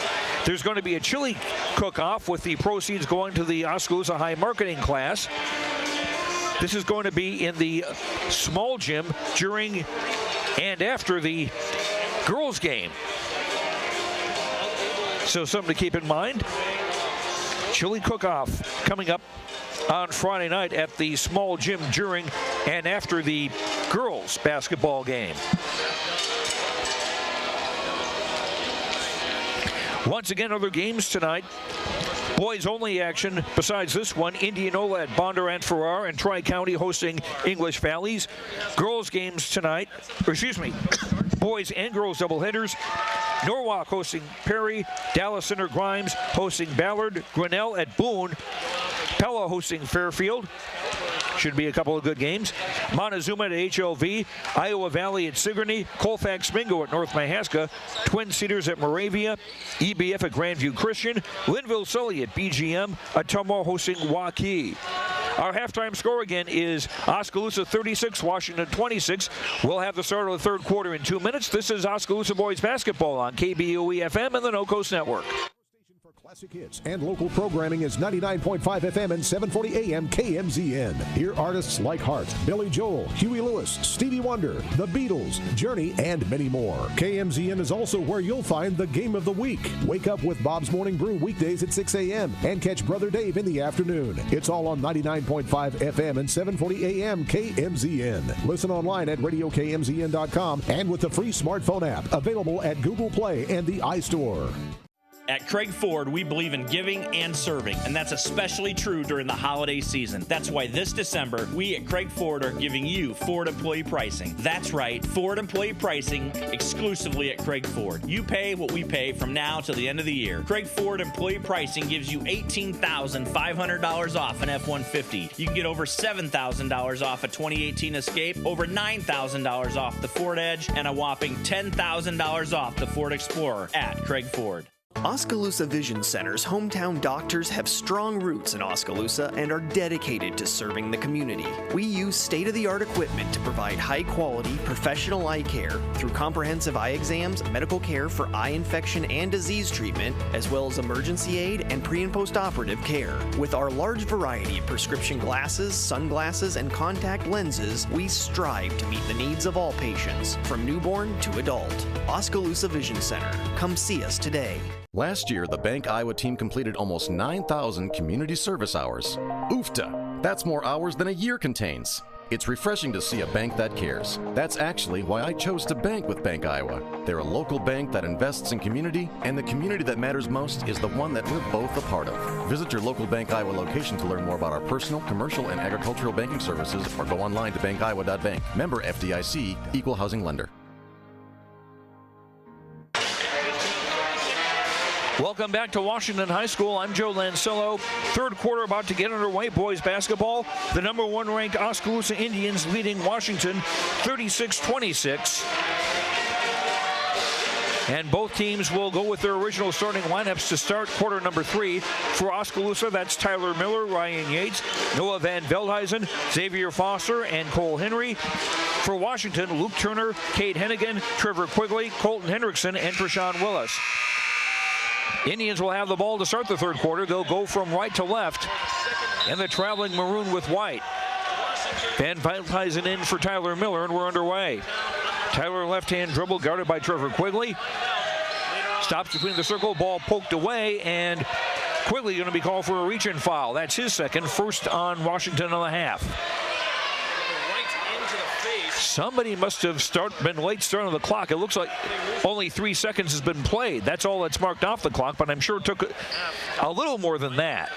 there's going to be a chili cook-off with the proceeds going to the Oskaloosa High marketing class. This is going to be in the small gym during and after the girls game. So something to keep in mind. Chili cook-off coming up on Friday night at the small gym during and after the girls basketball game. Once again, other games tonight. Boys only action besides this one. Indianola at Bondurant Farrar and Tri-County hosting English Valleys. Girls games tonight, boys and girls doubleheaders. Norwalk hosting Perry, Dallas Center Grimes hosting Ballard, Grinnell at Boone, Pella hosting Fairfield. Should be a couple of good games. Montezuma at HLV, Iowa Valley at Sigourney, Colfax Mingo at North Mahaska, Twin Cedars at Moravia, EBF at Grandview Christian, Linville Sully at BGM, Ottumwa hosting Waukee. Our halftime score again is Oskaloosa 36, Washington 26. We'll have the start of the third quarter in 2 minutes. This is Oskaloosa Boys Basketball on KBOE FM and the No Coast Network. Classic hits and local programming is 99.5 FM and 740 AM KMZN. Hear artists like Hart, Billy Joel, Huey Lewis, Stevie Wonder, The Beatles, Journey, and many more. KMZN is also where you'll find the Game of the Week. Wake up with Bob's Morning Brew weekdays at 6 a.m. and catch Brother Dave in the afternoon. It's all on 99.5 FM and 740 AM KMZN. Listen online at radiokmzn.com and with the free smartphone app available at Google Play and the iStore. At Craig Ford, we believe in giving and serving, and that's especially true during the holiday season. That's why this December, we at Craig Ford are giving you Ford employee pricing. That's right, Ford employee pricing exclusively at Craig Ford. You pay what we pay from now till the end of the year. Craig Ford employee pricing gives you $18,500 off an F-150. You can get over $7,000 off a 2018 Escape, over $9,000 off the Ford Edge, and a whopping $10,000 off the Ford Explorer at Craig Ford. Oskaloosa Vision Center's hometown doctors have strong roots in Oskaloosa and are dedicated to serving the community. We use state-of-the-art equipment to provide high-quality, professional eye care through comprehensive eye exams, medical care for eye infection and disease treatment, as well as emergency aid and pre- and post-operative care. With our large variety of prescription glasses, sunglasses, and contact lenses, we strive to meet the needs of all patients, from newborn to adult. Oskaloosa Vision Center. Come see us today. Last year, the Bank Iowa team completed almost 9,000 community service hours. Oofta! That's more hours than a year contains. It's refreshing to see a bank that cares. That's actually why I chose to bank with Bank Iowa. They're a local bank that invests in community, and the community that matters most is the one that we're both a part of. Visit your local Bank Iowa location to learn more about our personal, commercial, and agricultural banking services, or go online to bankiowa.bank. Member FDIC, Equal Housing Lender. Welcome back to Washington High School. I'm Joe Lancello. Third quarter about to get underway. Boys basketball. The number 1 ranked Oskaloosa Indians leading Washington 36-26. And both teams will go with their original starting lineups to start quarter number 3. For Oskaloosa, that's Tyler Miller, Ryan Yates, Noah Van Veldhuizen, Xavier Foster, and Cole Henry. For Washington, Luke Turner, Cade Hennigan, Trevor Quigley, Colton Hendrickson, and Treshawn Willis. Indians will have the ball to start the third quarter. They'll go from right to left, and the traveling maroon with white. Van Veldhuizen in for Tyler Miller, and we're underway. Tyler left-hand dribble guarded by Trevor Quigley. Stops between the circle, ball poked away, and Quigley going to be called for a reach-in foul. That's his second, first on Washington on the half. Somebody must have been late starting the clock. It looks like only 3 seconds has been played. That's all that's marked off the clock, but I'm sure it took a little more than that.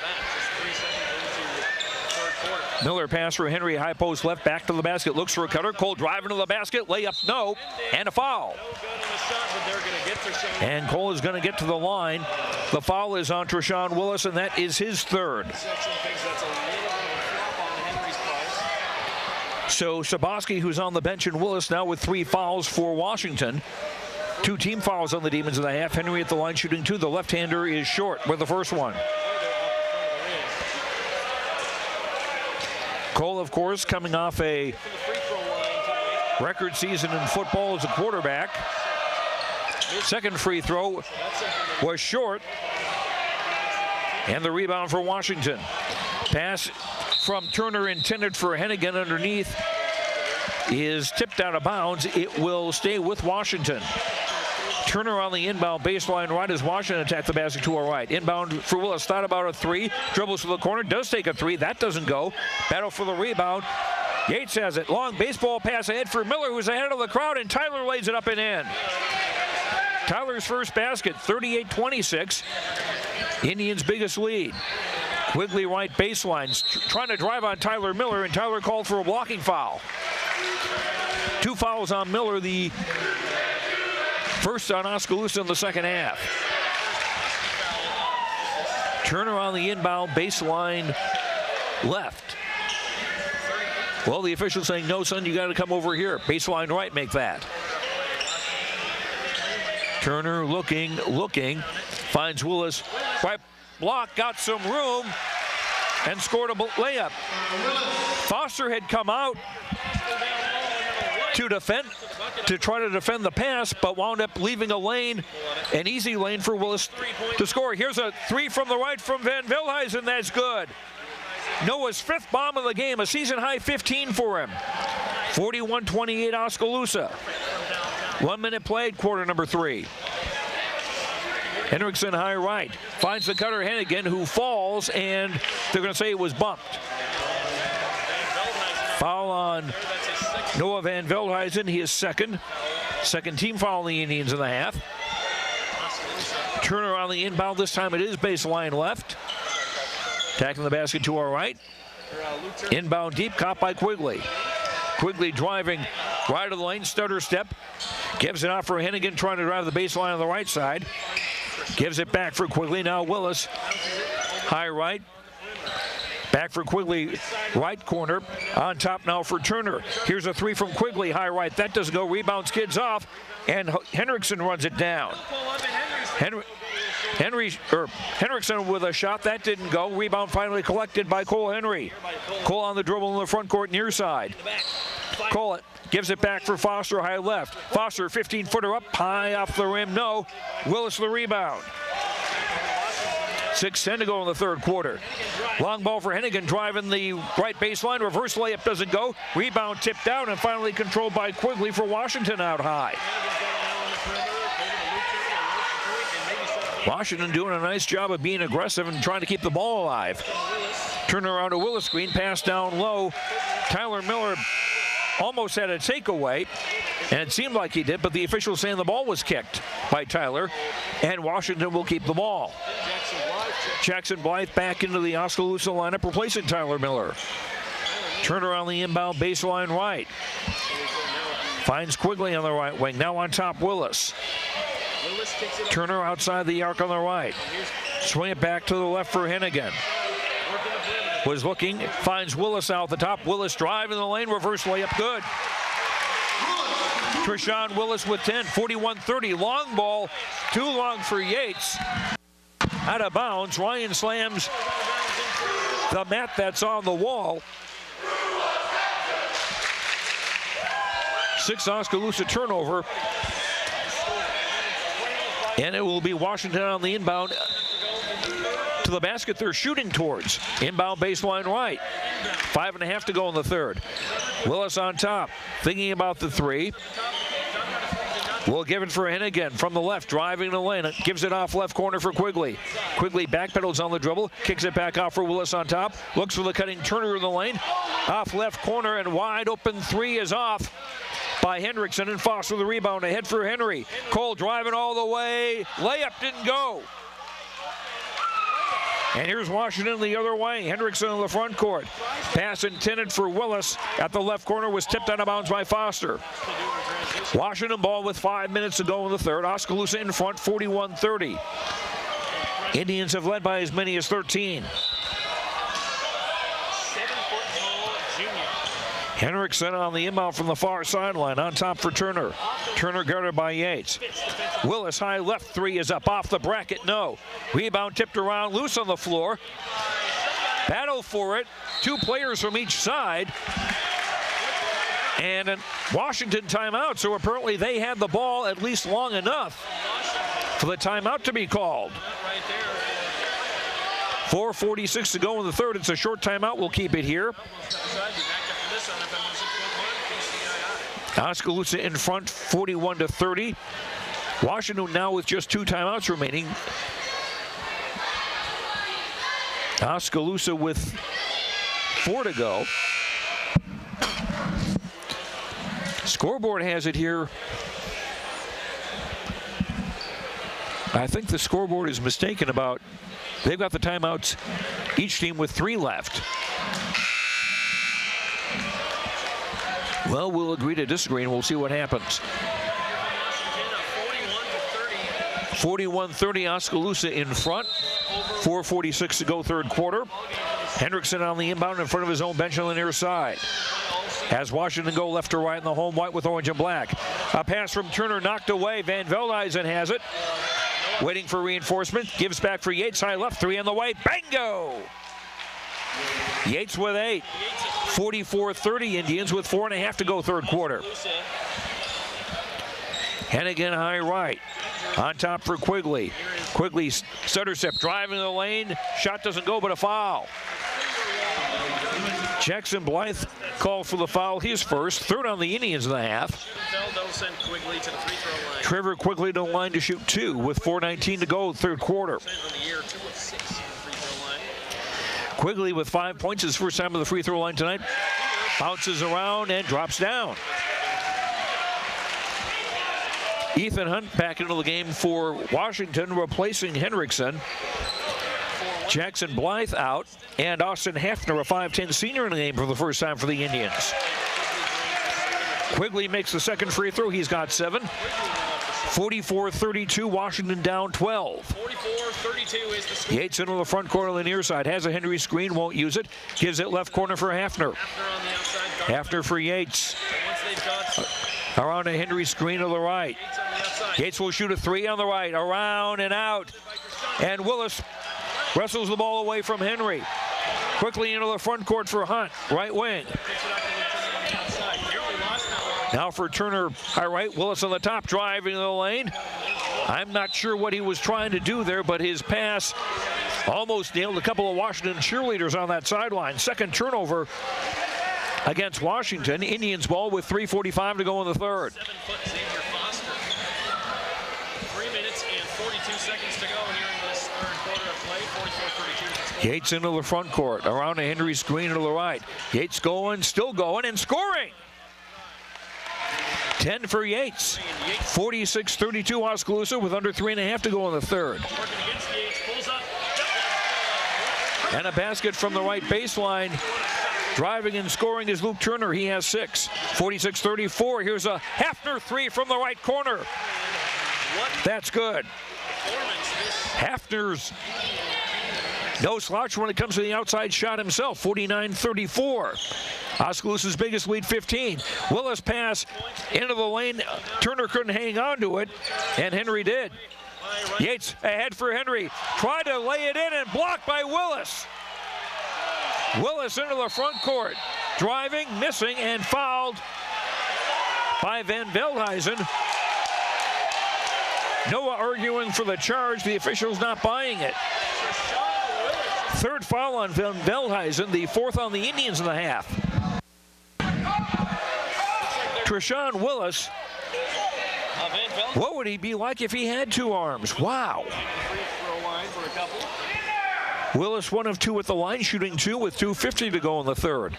Miller pass for Henry, high post left, back to the basket, looks for a cutter. Cole driving to the basket, layup, no, and a foul. And Cole is going to get to the line. The foul is on Treshawn Willis, and that is his third. So Saboski, who's on the bench, and Willis now with 3 fouls for Washington. 2 team fouls on the Demons in the half. Henry at the line shooting 2. The left-hander is short with the first one. Cole, of course, coming off a record season in football as a quarterback. Second free throw was short. And the rebound for Washington. Pass from Turner intended for Hennigan underneath is tipped out of bounds. It will stay with Washington. Turner on the inbound baseline right as Washington attack the basket to our right. Inbound for Willis, thought about a 3. Dribbles to the corner, does take a 3. That doesn't go. Battle for the rebound. Yates has it. Long baseball pass ahead for Miller, who's ahead of the crowd, and Tyler lays it up and in. Tyler's first basket, 38-26. Indians' biggest lead. Quigley right baseline, trying to drive on Tyler Miller, and Tyler called for a blocking foul. 2 fouls on Miller, the first on Oskaloosa in the second half. Turner on the inbound baseline left. Well, the official saying, no, son, you got to come over here. Baseline right, make that. Turner looking, finds Willis. Right block, got some room, and scored a layup. Foster had come out to try to defend the pass, but wound up leaving a lane, an easy lane for Willis to score. Here's a 3 from the right from Van Veldhuizen. That's good. Noah's 5th bomb of the game, a season-high 15 for him. 41-28 Oskaloosa. 1 minute played, quarter number 3. Hendrickson high right, finds the cutter Hennigan, who falls, and they're going to say it was bumped. Foul on Noah Van Veldhuizen, he is second team foul on the Indians in the half. Turner on the inbound. This time it is baseline left. Attacking the basket to our right. Inbound deep, caught by Quigley. Quigley driving right of the lane, stutter step. Gives it off for Hennigan, trying to drive the baseline on the right side. Gives it back for Quigley. Now Willis, high right. Back for Quigley, right corner. On top now for Turner. Here's a three from Quigley, high right. That doesn't go. Rebound skids off, and Henriksen runs it down. Henriksen with a shot. That didn't go. Rebound finally collected by Cole Henry. Cole on the dribble in the front court near side. Cole gives it back for Foster, high left. Foster, 15-footer up, high off the rim. No. Willis the rebound. 6:10 to go in the third quarter. Long ball for Hennigan, driving the right baseline. Reverse layup doesn't go. Rebound tipped down and finally controlled by Quigley for Washington out high. Washington doing a nice job of being aggressive and trying to keep the ball alive. Turn around to Willis, screen, pass down low. Tyler Miller almost had a takeaway, and it seemed like he did, but the officials saying the ball was kicked by Tyler, and Washington will keep the ball. Jackson Blythe back into the Oskaloosa lineup, replacing Tyler Miller. Turner on the inbound baseline right. Finds Quigley on the right wing. Now on top, Willis. Turner outside the arc on the right. Swing it back to the left for Hennigan. Was looking, finds Willis out the top. Willis driving the lane, reverse layup, good. Trishawn Willis with 10, 41-30. Long ball, too long for Yates. Out of bounds. Ryan slams the mat that's on the wall. 6 Oskaloosa turnover. And it will be Washington on the inbound to the basket they're shooting towards. Inbound baseline right. 5.5 to go in the third. Willis on top, thinking about the three. Will give it for Hennigan from the left, driving the lane. Gives it off left corner for Quigley. Quigley backpedals on the dribble, kicks it back off for Willis on top. Looks for the cutting Turner in the lane. Off left corner, and wide open three is off by Hendrickson, and Foster the rebound ahead for Henry. Cole driving all the way. Layup didn't go. And here's Washington the other way. Hendrickson in the front court. Pass intended for Willis at the left corner was tipped out of bounds by Foster. Washington ball with 5 minutes to go in the third. Oskaloosa in front, 41-30. Indians have led by as many as 13. Henriksen on the inbound from the far sideline. On top for Turner. Turner guarded by Yates. Willis high left three is up off the bracket. No. Rebound tipped around loose on the floor. Battle for it. 2 players from each side. And a Washington timeout. So apparently they had the ball at least long enough for the timeout to be called. 4:46 to go in the third. It's a short timeout. We'll keep it here. Oskaloosa in front, 41-30. Washington now with just 2 timeouts remaining. Oskaloosa with 4 to go. Scoreboard has it here. I think the scoreboard is mistaken about. They've got the timeouts, each team with 3 left. Well, we'll agree to disagree, and we'll see what happens. 41-30, Oskaloosa in front. 4:46 to go third quarter. Hendrickson on the inbound in front of his own bench on the near side. As Washington go left to right in the home white with orange and black. A pass from Turner knocked away. Van Veldhuizen has it. Waiting for reinforcement. Gives back for Yates. High left, 3 on the way. Bingo! Yates with 8. 44-30 Indians with 4.5 to go third quarter. Hennigan high right. On top for Quigley. Quigley stutter step driving the lane. Shot doesn't go, but a foul. Jackson Blythe called for the foul, his first. Third on the Indians in the half. Trevor Quigley to the line to shoot 2 with 4:19 to go third quarter. Quigley with 5 points, his first time on the free throw line tonight. Bounces around and drops down. Ethan Hunt back into the game for Washington, replacing Hendrickson. Jackson Blythe out, and Austin Hafner, a 5'10 senior, in the game for the first time for the Indians. Quigley makes the second free throw. He's got 7. 44-32, Washington down 12. 44-32 is the score. Yates into the front corner on the near side. Has a Henry screen, won't use it. Gives it left corner for Hafner. Hafner for Yates. Around a Henry screen to the right. Yates will shoot a 3 on the right. Around and out. And Willis wrestles the ball away from Henry. Quickly into the front court for Hunt, right wing. Now for Turner, high right. Willis on the top, driving the lane. I'm not sure what he was trying to do there, but his pass almost nailed a couple of Washington cheerleaders on that sideline. Second turnover against Washington. Indians ball with 3:45 to go in the third. 7 foot Xavier Foster. 3 minutes and 42 seconds to go here in this third quarter of play. 44-32. Yates into the front court, around a Henry screen to the right. Yates going, still going, and scoring. 10 for Yates. 46-32 Oskaloosa with under 3.5 to go in the third. And a basket from the right baseline. Driving and scoring is Luke Turner. He has 6. 46-34. Here's a Hafner 3 from the right corner. That's good. Hafner's no slouch when it comes to the outside shot himself. 49-34. Oskaloosa's biggest lead, 15. Willis pass into the lane. Turner couldn't hang on to it, and Henry did. Yates ahead for Henry. Tried to lay it in and blocked by Willis. Willis into the front court. Driving, missing, and fouled by Van Veldhuizen. Noah arguing for the charge. The officials not buying it. Third foul on Van Veldhuizen, the 4th on the Indians in the half. Treshawn Willis, what would he be like if he had 2 arms? Wow. Willis 1 of 2 at the line, shooting 2 with 2:50 to go in the third.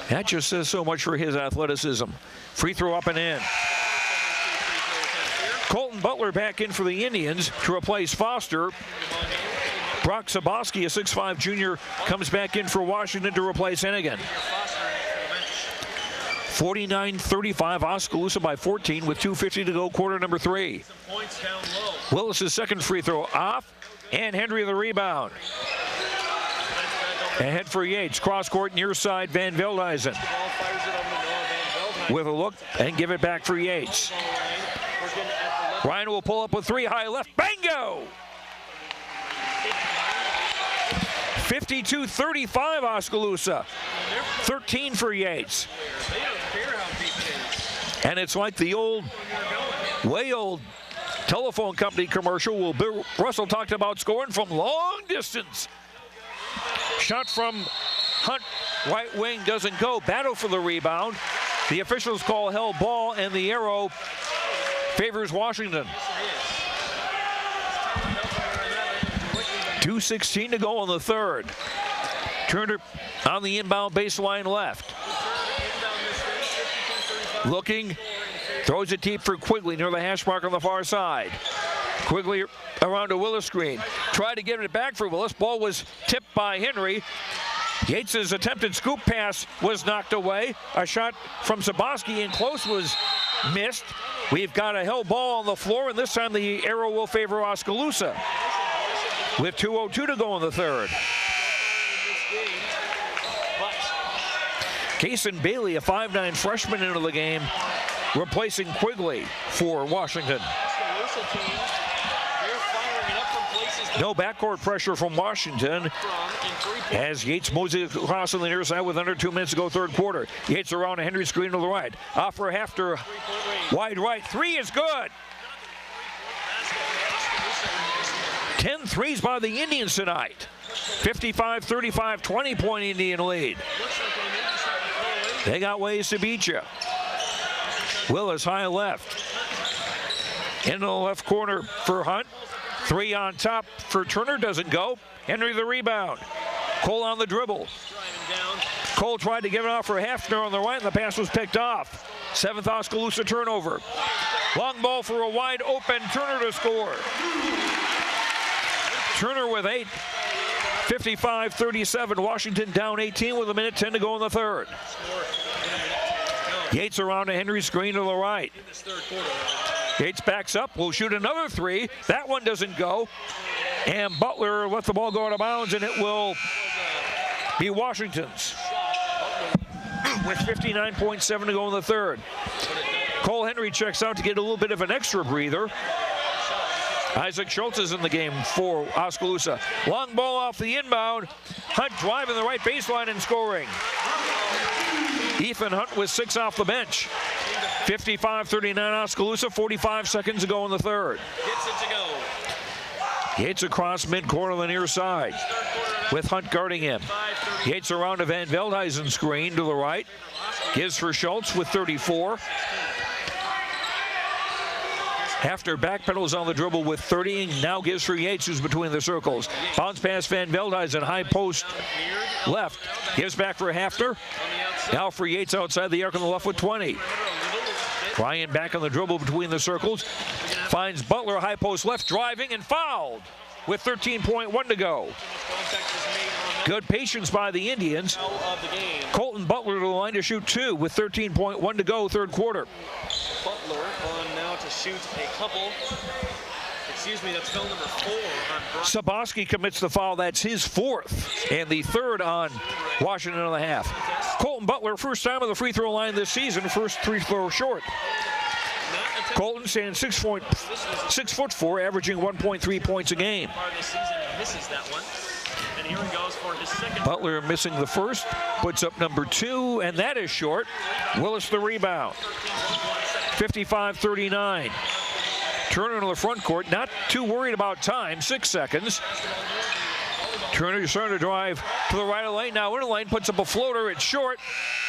That just says so much for his athleticism. Free throw up and in. Colton Butler back in for the Indians to replace Foster. Brock Saboski, a 6'5 junior, comes back in for Washington to replace Hennigan. 49-35, Oskaloosa by 14 with 2:50 to go, quarter number 3. Willis' second free throw off, and Henry the rebound. Ahead for Yates, cross court near side, Van Veldhuizen. With a look and give it back for Yates. Ryan will pull up with 3 high left, bingo! 52-35 Oskaloosa. 13 for Yates. And it's like the old, way old telephone company commercial. Bill Russell talked about scoring from long distance. Shot from Hunt, right wing, doesn't go. Battle for the rebound. The officials call held ball, and the arrow favors Washington. 2:16 to go in the third. Turner on the inbound baseline left. Looking, throws it deep for Quigley near the hash mark on the far side. Quigley around a Willis screen. Tried to get it back for Willis. Ball was tipped by Henry. Yates' attempted scoop pass was knocked away. A shot from Saboski in close was missed. We've got a held ball on the floor, and this time the arrow will favor Oskaloosa. With 2:02 to go in the third. Kason Bailey, a 5'9 freshman, into the game, replacing Quigley for Washington. No backcourt pressure from Washington as Yates moseys across on the near side with under 2 minutes to go, third quarter. Yates around a Henry screen to the right. Off for Hafner, wide right. 3 is good. 10 threes by the Indians tonight. 55-35, 20-point Indian lead. They got ways to beat you. Willis high left. Into the left corner for Hunt. 3 on top for Turner, doesn't go. Henry the rebound. Cole on the dribble. Cole tried to give it off for Hafner on the right, and the pass was picked off. 7th Oskaloosa turnover. Long ball for a wide open Turner to score. Turner with 8. 55-37. Washington down 18 with 1:10 to go in the third. Yates around to Henry, screen to the right. Yates backs up, will shoot another 3. That one doesn't go. And Butler let the ball go out of bounds, and it will be Washington's with 59.7 to go in the third. Cole Henry checks out to get a little bit of an extra breather. Isaac Schultz is in the game for Oskaloosa. Long ball off the inbound. Hunt driving the right baseline and scoring. Ethan Hunt with 6 off the bench. 55-39 Oskaloosa, 45 seconds to go in the third. Gets it to go. Yates across midcourt on the near side with Hunt guarding him. Yates around to Van Veldhuizen, screen to the right. Gives for Schultz with 34. Hafner backpedals on the dribble with 30, and now gives for Yates, who's between the circles. Bounce pass Van Veldhuizen, high post left. Gives back for Hafner. Now for Yates outside the arc on the left with 20. Ryan back on the dribble between the circles. Finds Butler, high post left, driving and fouled with 13.1 to go. Good patience by the Indians. Colton Butler to the line to shoot 2 with 13.1 to go, third quarter. Butler on now to shoot a couple. Excuse me, that's foul number 4 on Brock. Saboski commits the foul. That's his 4th and the 3rd on Washington on the half. Colton Butler, first time on the free throw line this season, first free throw short. Colton stands 6'4", averaging 1.3 points a game. Misses that one. And here he goes for his second. Butler missing the first, puts up number 2, and that is short. Willis the rebound. 55-39. Turner to the front court, not too worried about time, 6 seconds. Turner starting to drive to the right of the lane. Now in the lane, puts up a floater, it's short.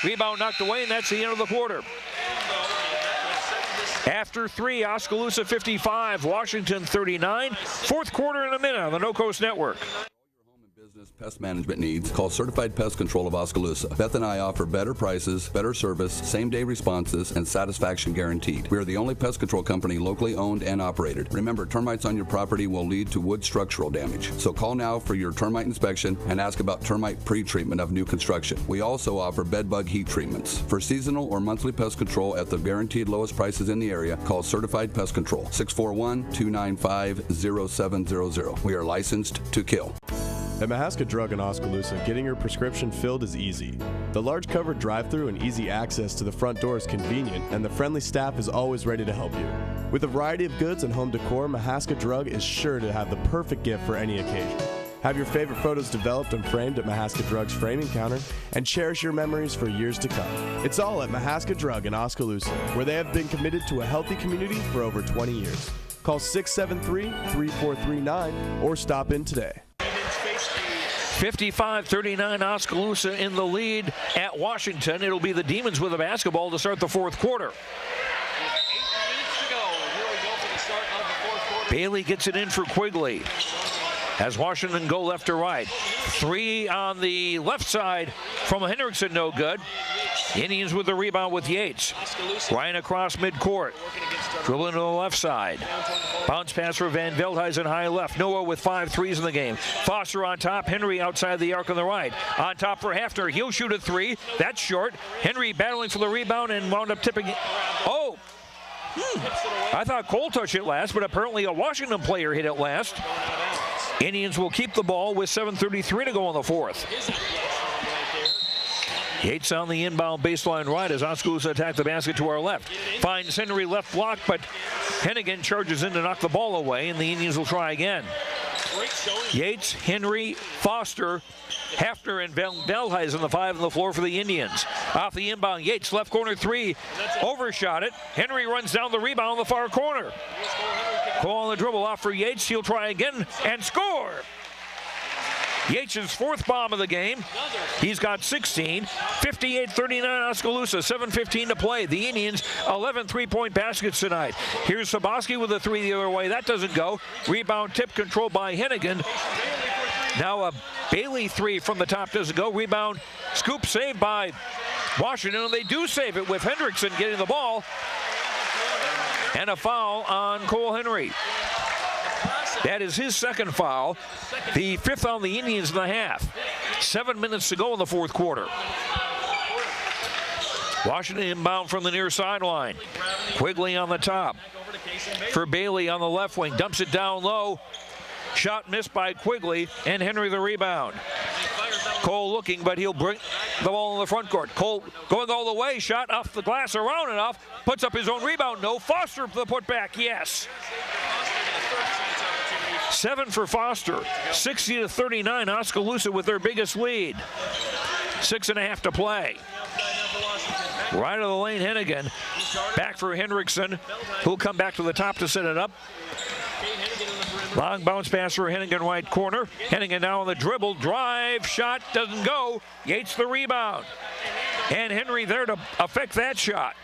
Rebound knocked away, and that's the end of the quarter. After 3, Oskaloosa 55, Washington 39. Fourth quarter in a minute on the No Coast Network. Pest management needs, call Certified Pest Control of Oskaloosa. Beth and I offer better prices, better service, same-day responses, and satisfaction guaranteed. We are the only pest control company locally owned and operated. Remember, termites on your property will lead to wood structural damage. So call now for your termite inspection and ask about termite pre-treatment of new construction. We also offer bed bug heat treatments. For seasonal or monthly pest control at the guaranteed lowest prices in the area, call Certified Pest Control, 641-295-0700. We are licensed to kill. At Mahaska Drug in Oskaloosa, getting your prescription filled is easy. The large covered drive-thru and easy access to the front door is convenient, and the friendly staff is always ready to help you. With a variety of goods and home decor, Mahaska Drug is sure to have the perfect gift for any occasion. Have your favorite photos developed and framed at Mahaska Drug's framing counter, and cherish your memories for years to come. It's all at Mahaska Drug in Oskaloosa, where they have been committed to a healthy community for over 20 years. Call 673-3439 or stop in today. 55-39 Oskaloosa in the lead at Washington. It'll be the Demons with the basketball to start the fourth quarter. Bailey gets it in for Quigley as Washington go left to right. 3 on the left side from Hendrickson, no good. Indians with the rebound with Yates. Ryan across midcourt. Dribbling to the left side. Bounce pass for Van Veldhuizen high left. Noah with 5 threes in the game. Foster on top. Henry outside the arc on the right. On top for Hafner. He'll shoot a 3. That's short. Henry battling for the rebound and wound up tipping it. Oh! I thought Cole touched it last, but apparently a Washington player hit it last. Indians will keep the ball with 7:33 to go in the fourth. Yates on the inbound baseline right as Oskaloosa attack the basket to our left. Finds Henry left block, but Hennigan charges in to knock the ball away, and the Indians will try again. Yates, Henry, Foster, Hafner, and Veldhuizen, the 5 on the floor for the Indians. Off the inbound, Yates, left corner 3, overshot it. Henry runs down the rebound in the far corner. Cole on the dribble off for Yates. He'll try again and score. Yates' 4th bomb of the game. He's got 16. 58-39 Oskaloosa, 7:15 to play. The Indians, 11 3-point baskets tonight. Here's Saboski with a 3 the other way. That doesn't go. Rebound tip controlled by Hennigan. Now a Bailey 3 from the top doesn't go. Rebound scoop saved by Washington, they do save it with Hendrickson getting the ball. And a foul on Cole Henry. That is his second foul. The fifth on the Indians in the half. 7 minutes to go in the fourth quarter. Washington inbound from the near sideline. Quigley on the top. For Bailey on the left wing. Dumps it down low. Shot missed by Quigley, and Henry the rebound. Cole looking, but he'll bring the ball in the front court. Cole going all the way. Shot off the glass around and off. Puts up his own rebound. No. Foster for the putback. Yes. 7 for Foster. 60-39. Oskaloosa with their biggest lead. 6.5 to play. Right of the lane, Hennigan. Back for Hendrickson, who'll come back to the top to set it up. Long bounce pass for Hennigan, right corner. Hennigan now on the dribble. Drive, shot, doesn't go. Yates the rebound. And Henry there to affect that shot.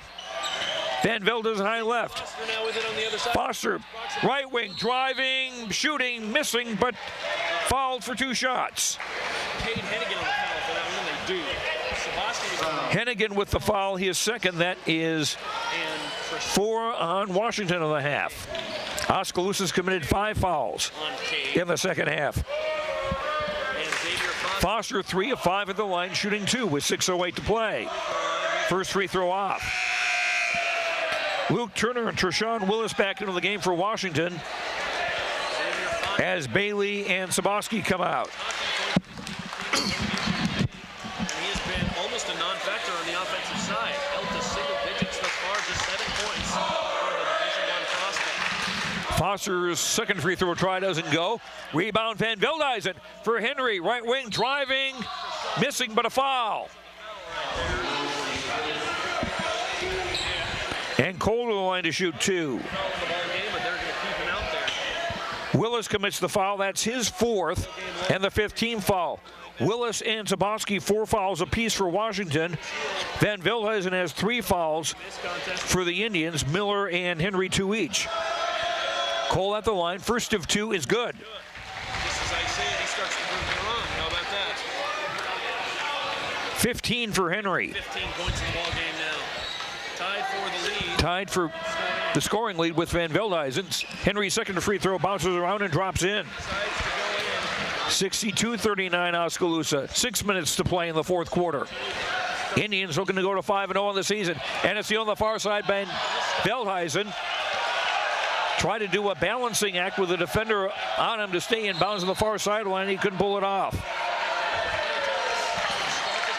Van Velde's high left. Foster, right wing, driving, shooting, missing, but fouled for 2 shots. Hennigan with the foul, his second. That is 4 on Washington in the half. Oskaloosa's committed 5 fouls in the second half. Foster 3 of 5 at the line, shooting 2 with 6:08 to play. First free throw off. Luke Turner and Treshawn Willis back into the game for Washington as Bailey and Saboski come out. He has been almost a non-factor on the offensive side. Held to single digits thus far, just 7 points for the Division I prospect. Foster's second free throw try doesn't go. Rebound Van Veldhuizen for Henry. Right wing driving, missing, but a foul. And Cole to the line to shoot 2. Willis commits the foul. That's his 4th and the 5th team foul. Willis and Saboski 4 fouls apiece for Washington. Van Veldhuizen has 3 fouls for the Indians. Miller and Henry 2 each. Cole at the line. First of 2 is good. Just as I say it, he starts to prove me wrong. How about that? 15 for Henry. 15 points in the ball game now. Tied for the lead. Tied for the scoring lead with Van Veldhuizen. Henry's second free throw bounces around and drops in. 62-39 Oskaloosa. 6 minutes to play in the fourth quarter. Indians looking to go to 5-0 in the season. And it's on the far side, Van Veldhuizen. Try to do a balancing act with the defender on him to stay in bounds on the far sideline. He couldn't pull it off.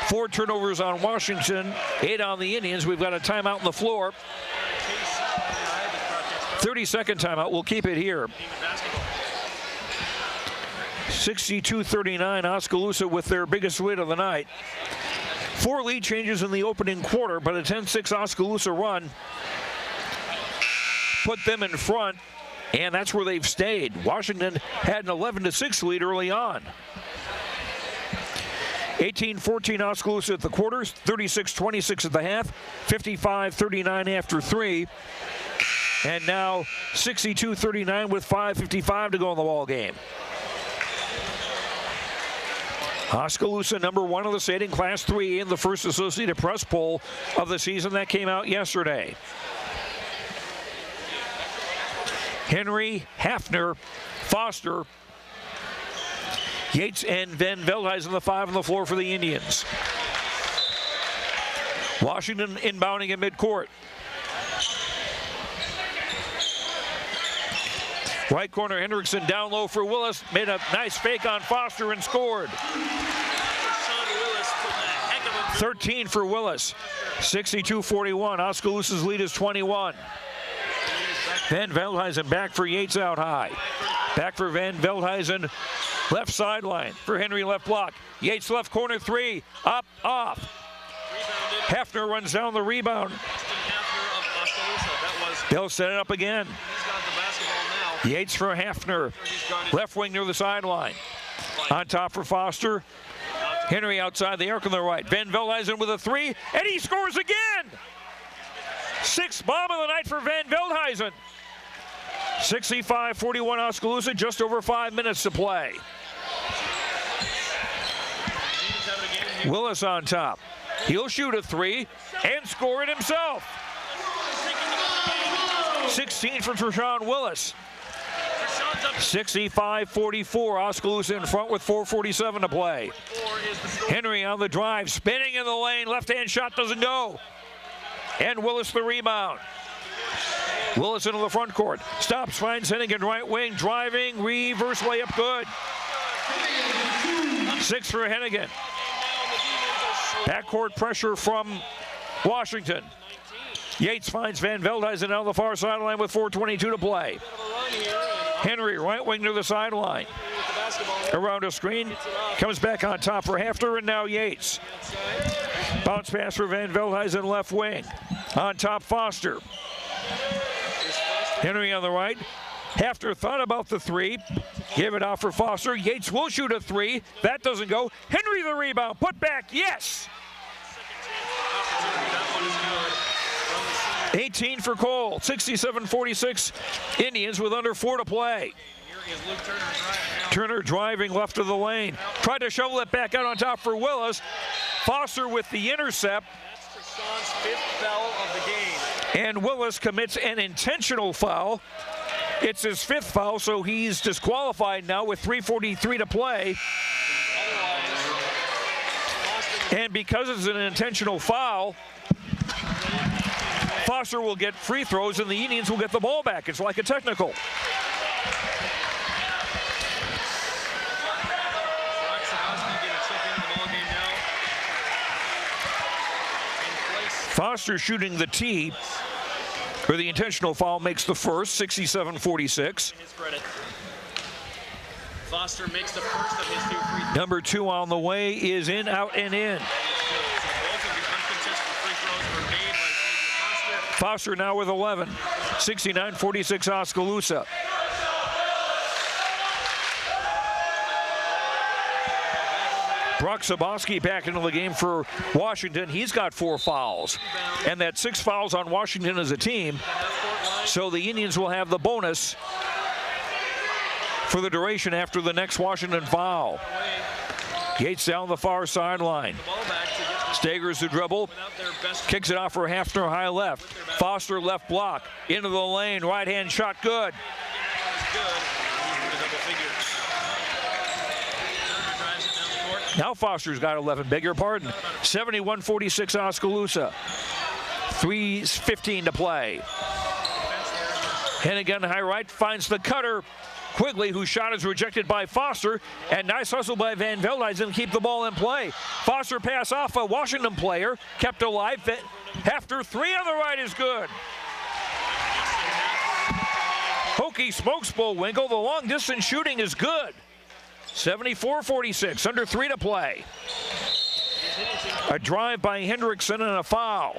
4 turnovers on Washington, 8 on the Indians. We've got a timeout on the floor. 30-second timeout. We'll keep it here. 62-39 Oskaloosa with their biggest lead of the night. 4 lead changes in the opening quarter, but a 10-6 Oskaloosa run put them in front, and that's where they've stayed. Washington had an 11-6 lead early on. 18-14 Oskaloosa at the quarters, 36-26 at the half, 55-39 after 3, and now 62-39 with 5:55 to go in the ball game. Oskaloosa number 1 of the state in Class 3 in the first Associated Press poll of the season that came out yesterday. Henry, Hafner, Foster, Yates, and Van Veldhuizen, the 5 on the floor for the Indians. Washington inbounding in midcourt. Right corner, Hendrickson down low for Willis. Made a nice fake on Foster and scored. 13 for Willis. 62-41. Oskaloosa's lead is 21. Van Veldhuizen back for Yates out high. Back for Van Veldhuizen. Left sideline for Henry, left block. Yates left corner 3. Up, off. Hafner runs down the rebound. They'll set it up again. Yates for Hafner. Left wing near the sideline. On top for Foster. Henry outside the arc on the right. Van Veldhuizen with a 3, and he scores again! 6th bomb of the night for Van Veldhuizen. 65-41 Oskaloosa, just over 5 minutes to play. Willis on top. He'll shoot a three and score it himself. 16 for Treshawn Willis. 65-44. Oskaloosa in front with 4:47 to play. Henry on the drive, spinning in the lane. Left-hand shot doesn't go. And Willis the rebound. Willis into the front court. Stops, finds Hennigan right wing. Driving, reverse layup good. 6 for Hennigan. Backcourt pressure from Washington. Yates finds Van Veldhuizen down the far sideline with 4:22 to play. Henry, right wing to the sideline. Around a screen, comes back on top for Hafter, and now Yates. Bounce pass for Van Veldhuizen, left wing. On top, Foster. Henry on the right. Hafter thought about the three. Give it off for Foster. Yates will shoot a three. That doesn't go. Henry the rebound. Put back. Yes! 18 for Cole. 67-46. Indians with under 4 to play. Turner driving left of the lane. Tried to shovel it back out on top for Willis. Foster with the intercept. That's Treshawn's 5th foul of the game. And Willis commits an intentional foul. It's his 5th foul, so he's disqualified now with 3:43 to play. And because it's an intentional foul, Foster will get free throws and the Indians will get the ball back. It's like a technical. Foster shooting the tee, or the intentional foul, makes the first, 67-46. Foster makes the first of his 2 free throws. Number 2 on the way is in, out, and in. Foster now with 11. 69-46 Oskaloosa. Brock Saboski back into the game for Washington. He's got 4 fouls. And that's 6 fouls on Washington as a team. So the Indians will have the bonus for the duration after the next Washington foul. Yates down the far sideline. Staggers the dribble. Kicks it off for Hafner high left. Foster left block. Into the lane. Right hand shot good. Now Foster's got 11, beg your pardon. 71-46 Oskaloosa. 3:15 to play. Hennigan high right finds the cutter. Quigley, whose shot is rejected by Foster, and nice hustle by Van Veldhuizen to keep the ball in play. Foster pass off a Washington player, kept alive. Hafter 3 on the right is good. Hokey smokes Bullwinkle. The long distance shooting is good. 74-46, under 3 to play. A drive by Hendrickson and a foul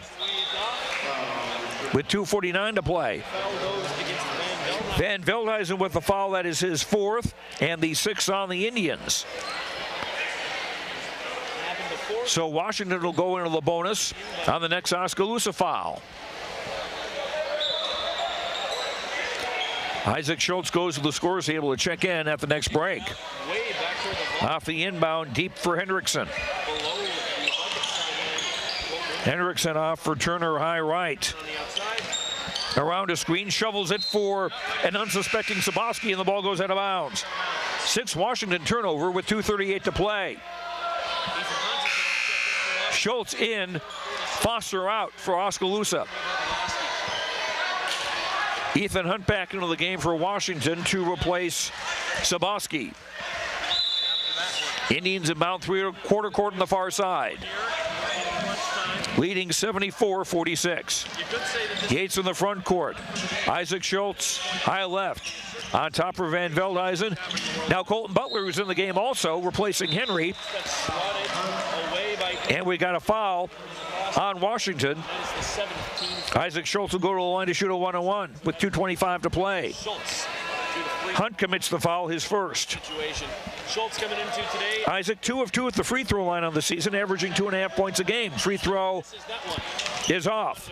with 2:49 to play. Van Veldhuizen with the foul, that is his 4th, and the 6th on the Indians. So Washington will go into the bonus on the next Oskaloosa foul. Isaac Schultz goes to the scores table to check in at the next break. Off the inbound, deep for Hendrickson. Hendrickson off for Turner high right. Around a screen, shovels it for an unsuspecting Saboski, and the ball goes out of bounds. 6 Washington turnover with 2:38 to play. Schultz in, Foster out for Oskaloosa. Ethan Hunt back into the game for Washington to replace Saboski. Indians inbound 3/4 court on the far side. Leading 74-46. Yates in the front court. Isaac Schultz, high left. On top for Van Veldhuizen. Now Colton Butler, who's in the game also, replacing Henry. And we got a foul on Washington. Isaac Schultz will go to the line to shoot a 1-on-1 with 2:25 to play. Hunt commits the foul, his first. Schultz coming into today. Isaac 2 of 2 at the free throw line on the season, averaging 2.5 points a game. Free throw is off.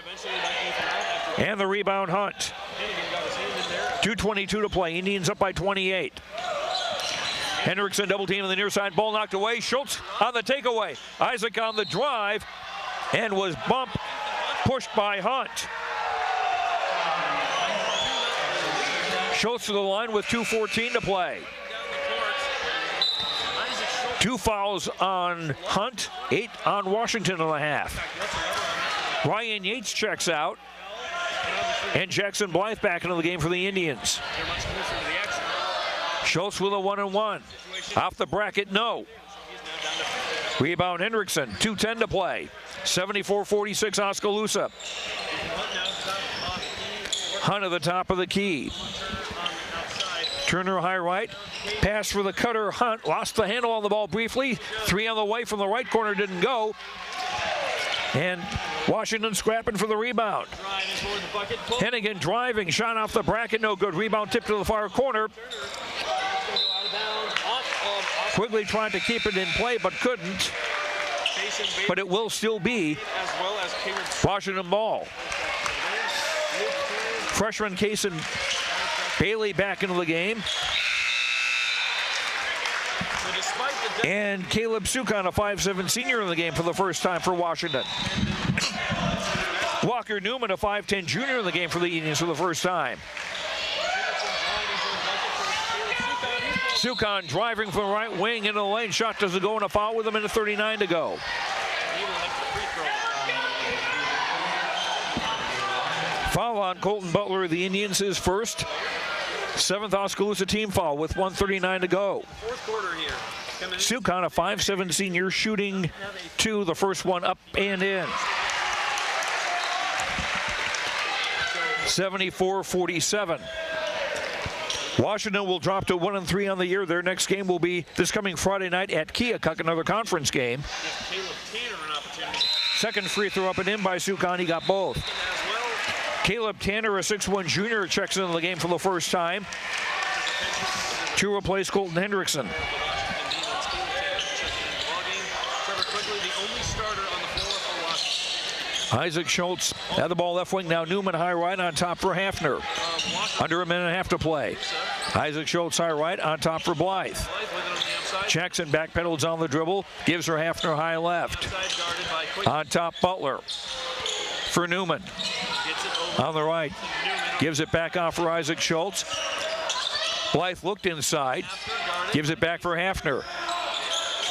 And the rebound, Hunt. 2:22 to play. Indians up by 28. Hendrickson double team on the near side. Ball knocked away. Schultz on the takeaway. Isaac on the drive. and was pushed by Hunt. Schultz to the line with 2:14 to play. 2 fouls on Hunt, 8 on Washington in the half. Ryan Yates checks out, and Jackson Blythe back into the game for the Indians. Schultz with a 1-and-1. Off the bracket, no. Rebound Hendrickson, 2:10 to play. 74-46 Oskaloosa. Hunt at the top of the key. Turner high right, pass for the cutter Hunt, lost the handle on the ball briefly. 3 on the way from the right corner, didn't go. And Washington scrapping for the rebound. Hennigan driving, shot off the bracket, no good. Rebound tipped to the far corner. Quigley tried to keep it in play but couldn't. But it will still be Washington ball. Freshman Kaysen Bailey back into the game. And Caleb Sukon, a 5'7" senior in the game for the first time for Washington. Walker Newman, a 5'10" junior in the game for the Indians for the first time. Sukon driving from the right wing into the lane. Shot doesn't go, and a foul with a minute 39 to go. Foul on Colton Butler of the Indians, his first. 7th Oskaloosa team foul with 1:39 to go. Fourth quarter here. Sukon, a 5'7" senior, shooting 2, the first one up and in. 74-47. Washington will drop to 1-3 on the year. Their next game will be this coming Friday night at Keokuk, another conference game. Second free throw up and in by Sukon. He got both. Caleb Tanner, a 6'1" junior, checks into the game for the first time to replace Colton Hendrickson. Isaac Schultz had the ball left wing. Now Newman high right on top for Hafner. Under a minute and a half to play. Isaac Schultz high right on top for Blythe. Jackson backpedals on the dribble. Gives her Hafner high left. On top Butler for Newman. On the right. Gives it back off for Isaac Schultz. Blythe looked inside. Gives it back for Hafner.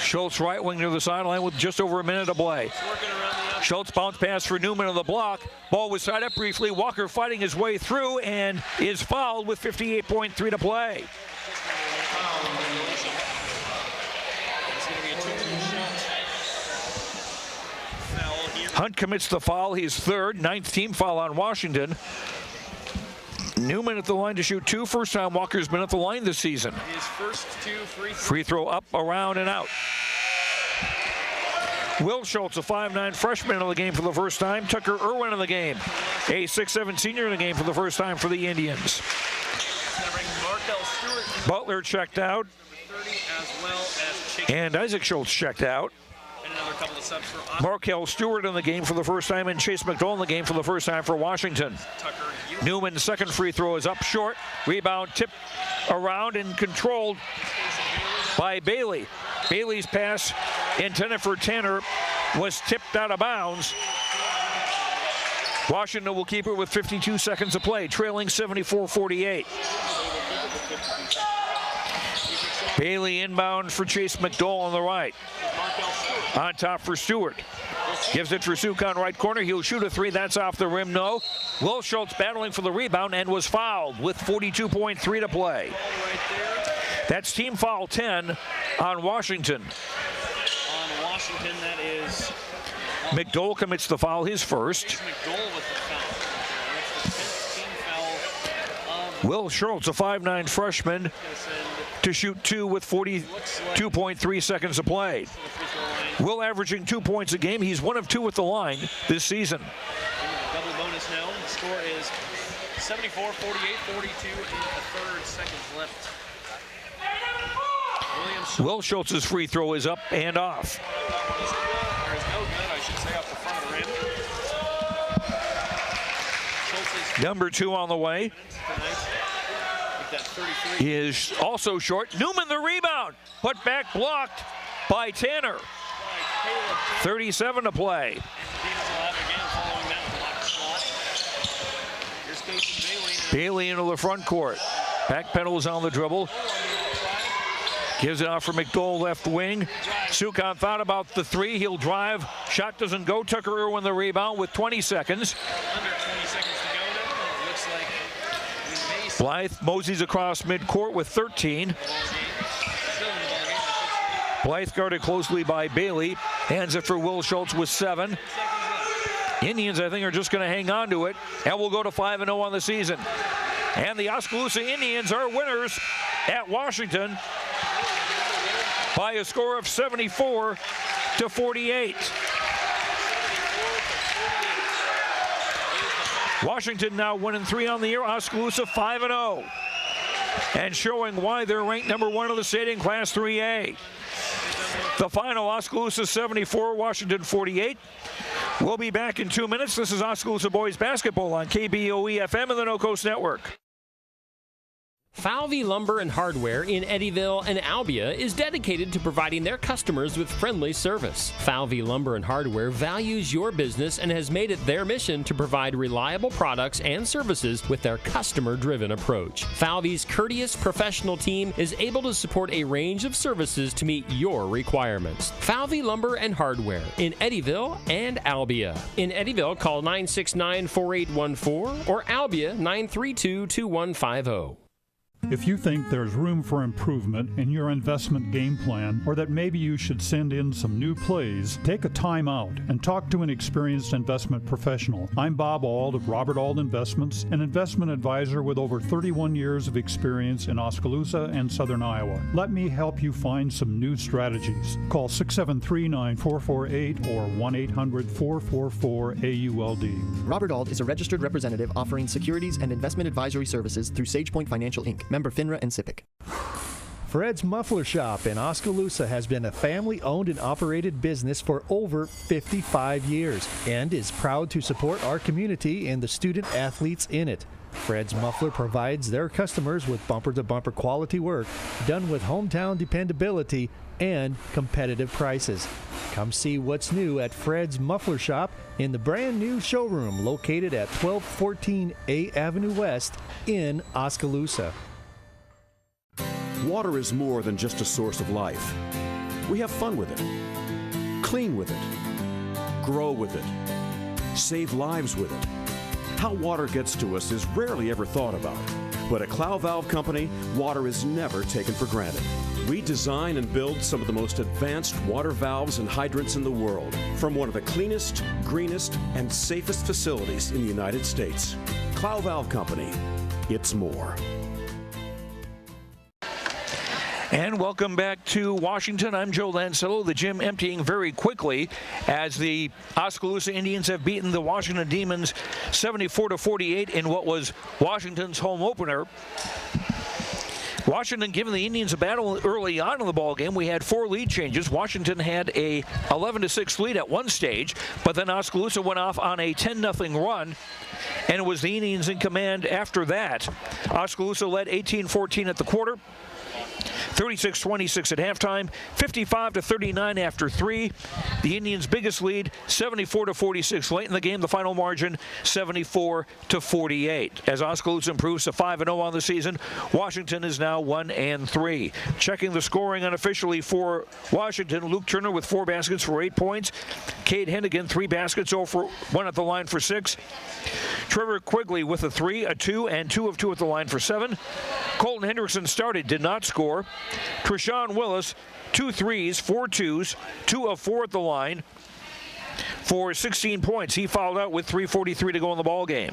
Schultz right wing near the sideline with just over a minute to play. Schultz bounce pass for Newman on the block. Ball was tied up briefly. Walker fighting his way through and is fouled with 58.3 to play. Hunt commits the foul, his third, 9th team foul on Washington. Newman at the line to shoot 2. First time Walker's been at the line this season. His first 2 free throw up, around, and out. Will Schultz, a 5'9" freshman in the game for the first time. Tucker Irwin in the game. A 6'7" senior in the game for the first time for the Indians. Butler checked out. And Isaac Schultz checked out. Markel Stewart in the game for the first time, and Chase McDowell in the game for the first time for Washington. Newman's second free throw is up short. Rebound tipped around and controlled by Bailey. Bailey's pass intended for Tanner was tipped out of bounds. Washington will keep it with 52 seconds to play, trailing 74-48. Bailey inbound for Chase McDowell on the right. On top for Stewart. Gives it for Sukon right corner. He'll shoot a 3. That's off the rim. No. Will Schultz battling for the rebound and was fouled with 42.3 to play. That's team foul 10 on Washington. On Washington, that is... McDowell commits the foul, his first. McDowell with the foul. That's the 10th team foul. Will Schultz, a 5'9" freshman, to shoot 2 with 42.3 seconds to play. Will averaging 2 points a game. He's 1 of 2 at the line this season. Double bonus now. The score is 74, 48, 42 in the third, seconds left. Will Schultz's free throw is up and off. There is no good, I should say, off the front of the rim. Number 2 on the way. Is also short. Newman the rebound. Put back blocked by Tanner. 37 to play. Bailey into the front court. Back pedals on the dribble. Gives it off for McDowell, left wing. Sukan thought about the three. He'll drive. Shot doesn't go. Tucker Irwin the rebound with 20 seconds. Under 20 seconds to go now. It looks like Blythe moseys across midcourt with 13. Blythe guarded closely by Bailey. Hands it for Will Schultz with 7. Indians, I think, are just going to hang on to it, and we'll go to 5-0 on the season. And the Oskaloosa Indians are winners at Washington by a score of 74-48. Washington now winning 3 on the year. Oskaloosa 5-0, and showing why they're ranked number 1 in the state in Class 3A. The final, Oskaloosa 74, Washington 48. We'll be back in 2 minutes. This is Oskaloosa Boys Basketball on KBOE FM and the No Coast Network. Falvey Lumber and Hardware in Eddyville and Albia is dedicated to providing their customers with friendly service. Falvey Lumber and Hardware values your business and has made it their mission to provide reliable products and services with their customer-driven approach. Falvey's courteous professional team is able to support a range of services to meet your requirements. Falvey Lumber and Hardware in Eddyville and Albia. In Eddyville, call 969-4814 or Albia 932-2150. If you think there's room for improvement in your investment game plan, or that maybe you should send in some new plays, take a time out and talk to an experienced investment professional. I'm Bob Auld of Robert Auld Investments, an investment advisor with over 31 years of experience in Oskaloosa and Southern Iowa. Let me help you find some new strategies. Call 673-9448 or 1-800-444-AULD. Robert Auld is a registered representative offering securities and investment advisory services through SagePoint Financial Inc., member FINRA and SIPC. Fred's Muffler Shop in Oskaloosa has been a family-owned and operated business for over 55 years and is proud to support our community and the student athletes in it. Fred's Muffler provides their customers with bumper-to-bumper quality work done with hometown dependability and competitive prices. Come see what's new at Fred's Muffler Shop in the brand new showroom located at 1214 A Avenue West in Oskaloosa. Water is more than just a source of life. We have fun with it, clean with it, grow with it, save lives with it. How water gets to us is rarely ever thought about. But at Clow Valve Company, water is never taken for granted. We design and build some of the most advanced water valves and hydrants in the world from one of the cleanest, greenest, and safest facilities in the United States. Clow Valve Company, it's more. And welcome back to Washington. I'm Joe Lancello. The gym emptying very quickly as the Oskaloosa Indians have beaten the Washington Demons 74-48 in what was Washington's home opener. Washington giving the Indians a battle early on in the ball game. We had 4 lead changes. Washington had a 11-6 lead at one stage, but then Oskaloosa went off on a 10-0 run, and it was the Indians in command after that. Oskaloosa led 18-14 at the quarter, 36-26 at halftime, 55-39 after 3. The Indians' biggest lead, 74-46 late in the game. The final margin, 74-48. As Oskaloosa improves to 5-0 on the season, Washington is now 1-3. Checking the scoring unofficially for Washington, Luke Turner with 4 baskets for 8 points. Cade Hennigan, 3 baskets, 0 for 1 at the line for 6. Trevor Quigley with a 3, a 2, and 2 of 2 at the line for 7. Colton Hendrickson started, did not score. Treshawn Willis, 2 threes, 4 twos, 2 of 4 at the line for 16 points. He fouled out with 3:43 to go in the ball game.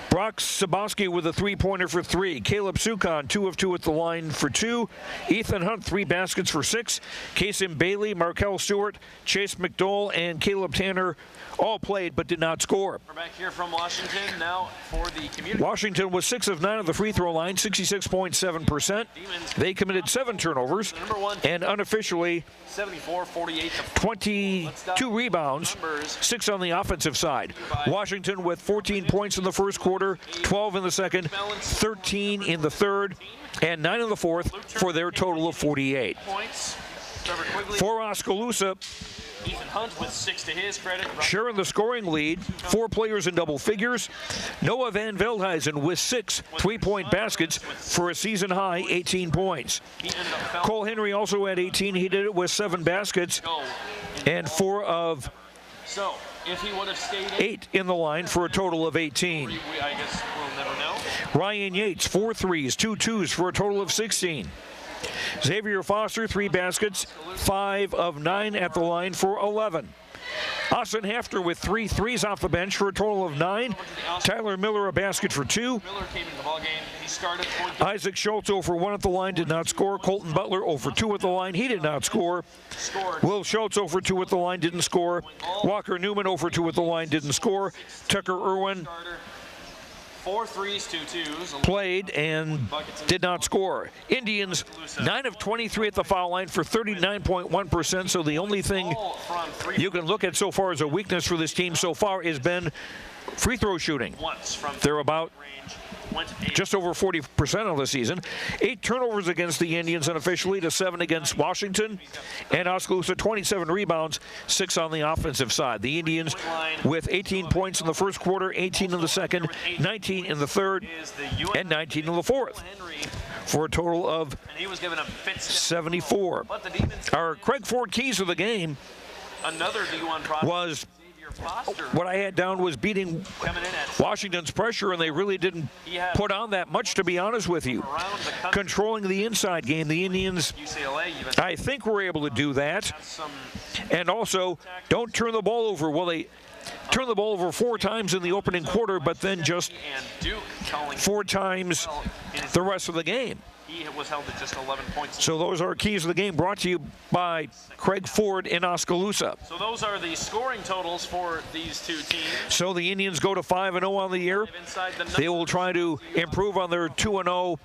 Brock Sabowski with a 3-pointer for 3. Caleb Sukan, 2 of 2 at the line for 2. Ethan Hunt, 3 baskets for 6. Kason Bailey, Markel Stewart, Chase McDowell, and Caleb Tanner all played but did not score. We're back here from Washington now for the community. Washington was 6 of 9 at the free throw line, 66.7%. They committed 7 turnovers and unofficially 74-48 22 rebounds, 6 on the offensive side. Washington with 14 points in the first quarter, 12 in the second, 13 in the third, and 9 in the fourth for their total of 48. For Oskaloosa, Ethan Hunt with 6 to his credit. Sharing the scoring lead, 4 players in double figures. Noah Van Veldhuizen with 6 3-point baskets for a season-high 18 points. Cole Henry also had 18. He did it with 7 baskets and 4 of So, if he would have stayed 8 in the line for a total of 18. I guess we'll never know. Ryan Yates, 4 threes, 2 twos for a total of 16. Xavier Foster, 3 baskets, 5 of 9 at the line for 11. Austin Hafter with 3 threes off the bench for a total of 9. Tyler Miller, a basket for 2. Miller came into the ball game. He started Isaac Schultz 0 for 1 at the line, did not score. Colton Butler 0 for 2 at the line, he did not score. Will Schultz 0 for 2 at the line, didn't score. Walker Newman 0 for 2 at the line, didn't score. Tucker Irwin 4 threes, 2 twos. played and did not score. Indians 9 of 23 at the foul line for 39.1%. So the only thing you can look at so far as a weakness for this team so far has been free throw shooting. They're about just over 40% of the season. 8 turnovers against the Indians unofficially to 7 against Washington. And Oskaloosa 27 rebounds, 6 on the offensive side. The Indians with 18 points in the first quarter, 18 in the second, 19 in the third, and 19 in the fourth, for a total of 74. Our Craig Ford keys of the game was what I had down was beating Washington's pressure, and they really didn't put on that much, to be honest with you. Controlling the inside game, the Indians, I think, were able to do that. And also, don't turn the ball over. Well, they turned the ball over 4 times in the opening quarter, but then just 4 times the rest of the game. He was held at just 11 points. So those are keys of the game, brought to you by Craig Ford in Oskaloosa. So those are the scoring totals for these 2 teams. So the Indians go to 5-0 on the year. They will try to improve on their 2-0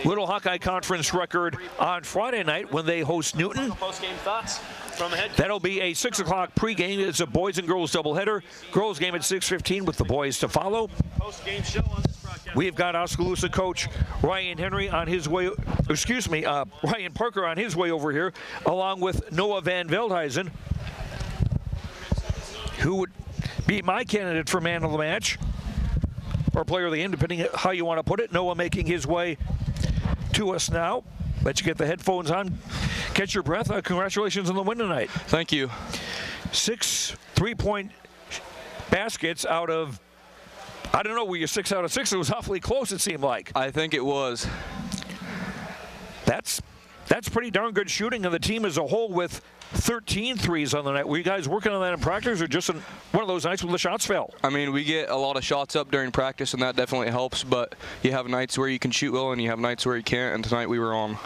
Little Hawkeye Conference record on Friday night when they host Newton. Post-game thoughts from the head. That'll be a 6 o'clock pregame. It's a boys and girls doubleheader. Girls game at 6:15 with the boys to follow. Post-game show on this broadcast. We've got Oskaloosa coach Ryan Henry on his way, Ryan Parker on his way over here, along with Noah Van Veldhuizen, who would be my candidate for man of the match, or player of the game, depending on how you want to put it. Noah making his way to us now. Let you get the headphones on, catch your breath. Congratulations on the win tonight. Thank you. 6 3-point baskets out of, I don't know, were you 6 out of 6? It was awfully close, it seemed like. I think it was. That's pretty darn good shooting of the team as a whole, with 13 threes on the night. Were you guys working on that in practice, or just one of those nights when the shots fell? I mean, we get a lot of shots up during practice, and that definitely helps, but you have nights where you can shoot well and you have nights where you can't, and tonight we were on.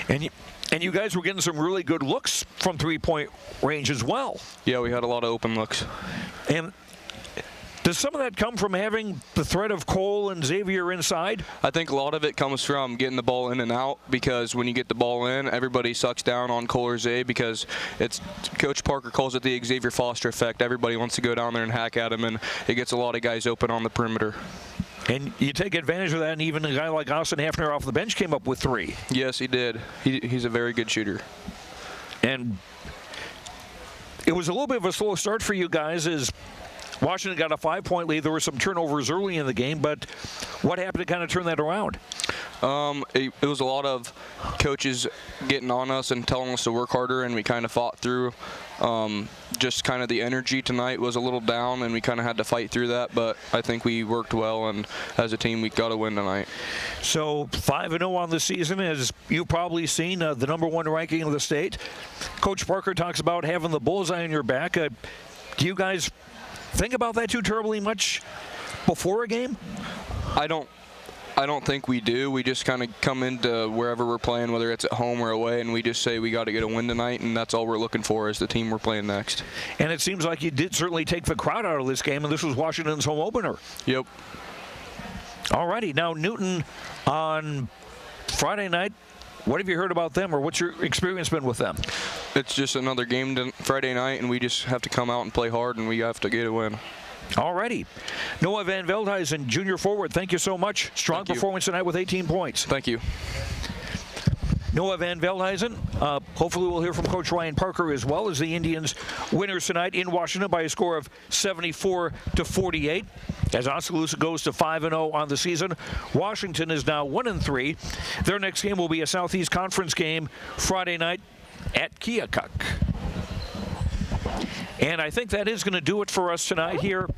And you guys were getting some really good looks from 3-point range as well. Yeah, we had a lot of open looks. And does some of that come from having the threat of Cole and Xavier inside? I think a lot of it comes from getting the ball in and out, because when you get the ball in, everybody sucks down on Cole or Zay, because it's, Coach Parker calls it the Xavier Foster effect. Everybody wants to go down there and hack at him, and it gets a lot of guys open on the perimeter. And you take advantage of that, and even a guy like Austin Hafner off the bench came up with 3. Yes, he did. He's a very good shooter. And it was a little bit of a slow start for you guys as Washington got a 5-point lead. There were some turnovers early in the game, but what happened to kind of turn that around? It was a lot of coaches getting on us and telling us to work harder, and we kind of fought through. Just kind of the energy tonight was a little down, and we kind of had to fight through that, but I think we worked well, and as a team we got a win tonight. So 5-0 on the season, as you've probably seen, the #1 ranking of the state. Coach Parker talks about having the bullseye on your back. Do you guys think about that too terribly much before a game? I don't think we do. We just kind of come into wherever we're playing, whether it's at home or away, and we just say we got to get a win tonight, and that's all we're looking for is the team we're playing next. And it seems like you did certainly take the crowd out of this game, and this was Washington's home opener. Yep. All righty. Now Newton on Friday night. What have you heard about them, or what's your experience been with them? It's just another game Friday night, and we just have to come out and play hard, and we have to get a win. All righty. Noah Van Veldhuizen, junior forward, thank you so much. Strong performance tonight with 18 points. Thank you. Noah Van Veldhuizen. Hopefully we'll hear from Coach Ryan Parker as well, as the Indians winners tonight in Washington by a score of 74-48. As Oskaloosa goes to 5-0 on the season, Washington is now 1-3. Their next game will be a Southeast Conference game Friday night at Keokuk. And I think that is going to do it for us tonight here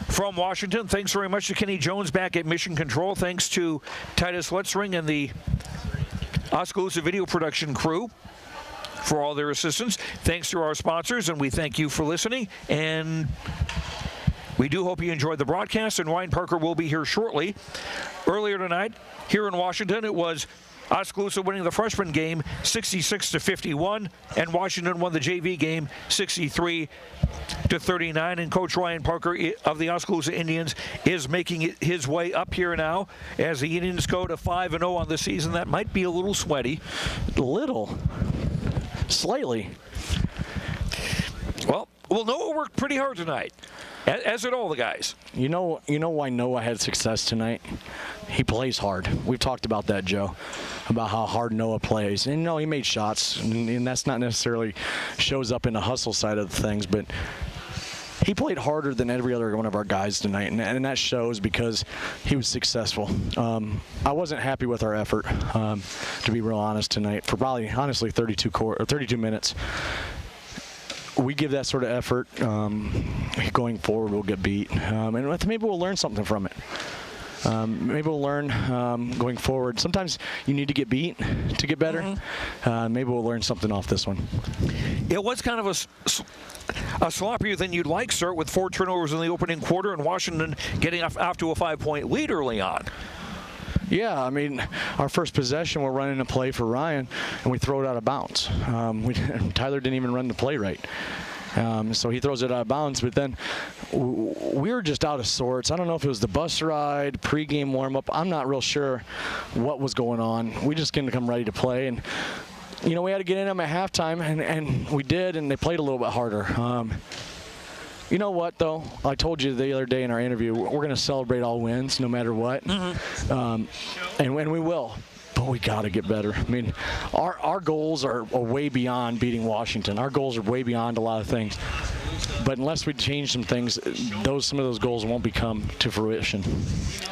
from Washington. Thanks very much to Kenny Jones back at Mission Control. Thanks to Titus Lutzring and the Oskaloosa video production crew for all their assistance. Thanks to our sponsors, and we thank you for listening. And we do hope you enjoyed the broadcast, and Ryan Parker will be here shortly. Earlier tonight, here in Washington, it was Oskaloosa winning the freshman game 66-51, and Washington won the JV game 63-39. And Coach Ryan Parker of the Oskaloosa Indians is making his way up here now as the Indians go to 5-0 on the season. That might be a little sweaty. Slightly. Well, Noah worked pretty hard tonight, as did all the guys. You know why Noah had success tonight? He plays hard. We've talked about that, Joe, about how hard Noah plays. And he made shots, and that's not necessarily shows up in the hustle side of things, but he played harder than every other one of our guys tonight, and that shows because he was successful. I wasn't happy with our effort, to be real honest, tonight, for probably, honestly, 32 minutes. We give that sort of effort, going forward, we'll get beat. And maybe we'll learn something from it. Maybe we'll learn going forward. Sometimes you need to get beat to get better. Maybe we'll learn something off this one. It was kind of a sloppier than you'd like, sir, with 4 turnovers in the opening quarter and Washington getting off to a 5-point lead early on. Yeah, I mean, our first possession, we're running a play for Ryan, and we throw it out of bounds. Tyler didn't even run the play right. So he throws it out of bounds, but then we were just out of sorts. I don't know if it was the bus ride, pregame warm-up. I'm not real sure what was going on. We just didn't come ready to play, and we had to get in them at halftime, and we did, and they played a little bit harder. You know what, though? I told you the other day in our interview, we're going to celebrate all wins no matter what, and we will. But we got to get better. I mean, our goals are way beyond beating Washington. Our goals are way beyond a lot of things. But unless we change some things, some of those goals won't come to fruition.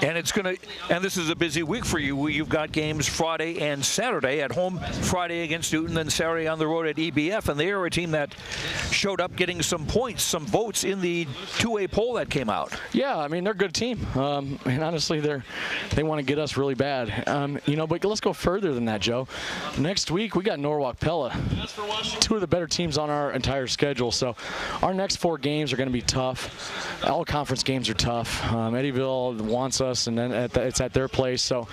And this is a busy week for you. You've got games Friday and Saturday at home. Friday against Newton, then Saturday on the road at EBF. And they are a team that showed up getting some points, some votes in the 2A poll that came out. Yeah, I mean, they're a good team. And honestly, they want to get us really bad. But let's go further than that, Joe. Next week, we got Norwalk Pella, 2 of the better teams on our entire schedule. So our next 4 games are going to be tough. All conference games are tough. Eddyville wants us, and then it's at their place. So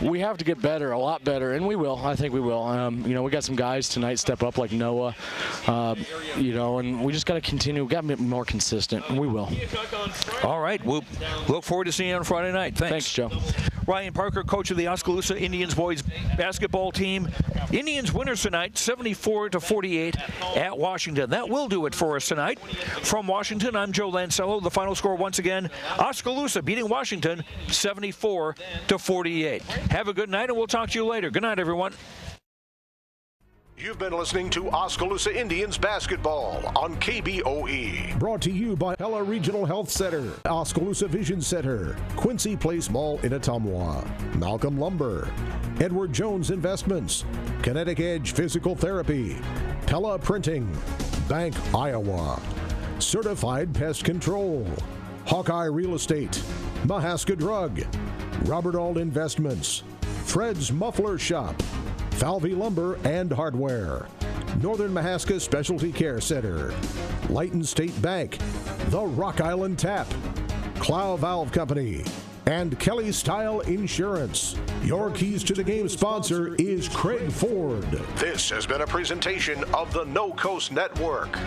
we have to get better, a lot better, and we will. I think we will. We got some guys tonight step up like Noah, and we just got to continue. We got to be more consistent, and we will. All right. We'll look forward to seeing you on Friday night. Thanks, Joe. Ryan Parker, coach of the Oskaloosa Indians boys basketball team. Indians winners tonight, 74-48 at Washington. That will do it for us tonight. From Washington, I'm Joe Lancello. The final score once again, Oskaloosa beating Washington 74-48. Have a good night, and we'll talk to you later. Good night, everyone. You've been listening to Oskaloosa Indians basketball on KBOE. Brought to you by Pella Regional Health Center, Oskaloosa Vision Center, Quincy Place Mall in Ottumwa, Malcolm Lumber, Edward Jones Investments, Kinetic Edge Physical Therapy, Pella Printing, Bank Iowa, Certified Pest Control, Hawkeye Real Estate, Mahaska Drug, Robert Auld Investments, Fred's Muffler Shop, Falvey Lumber and Hardware, Northern Mahaska Specialty Care Center, Lighton State Bank, The Rock Island Tap, Clow Valve Company, and Kelly Style Insurance. Your Keys to the Game sponsor is Craig Ford. This has been a presentation of the No Coast Network.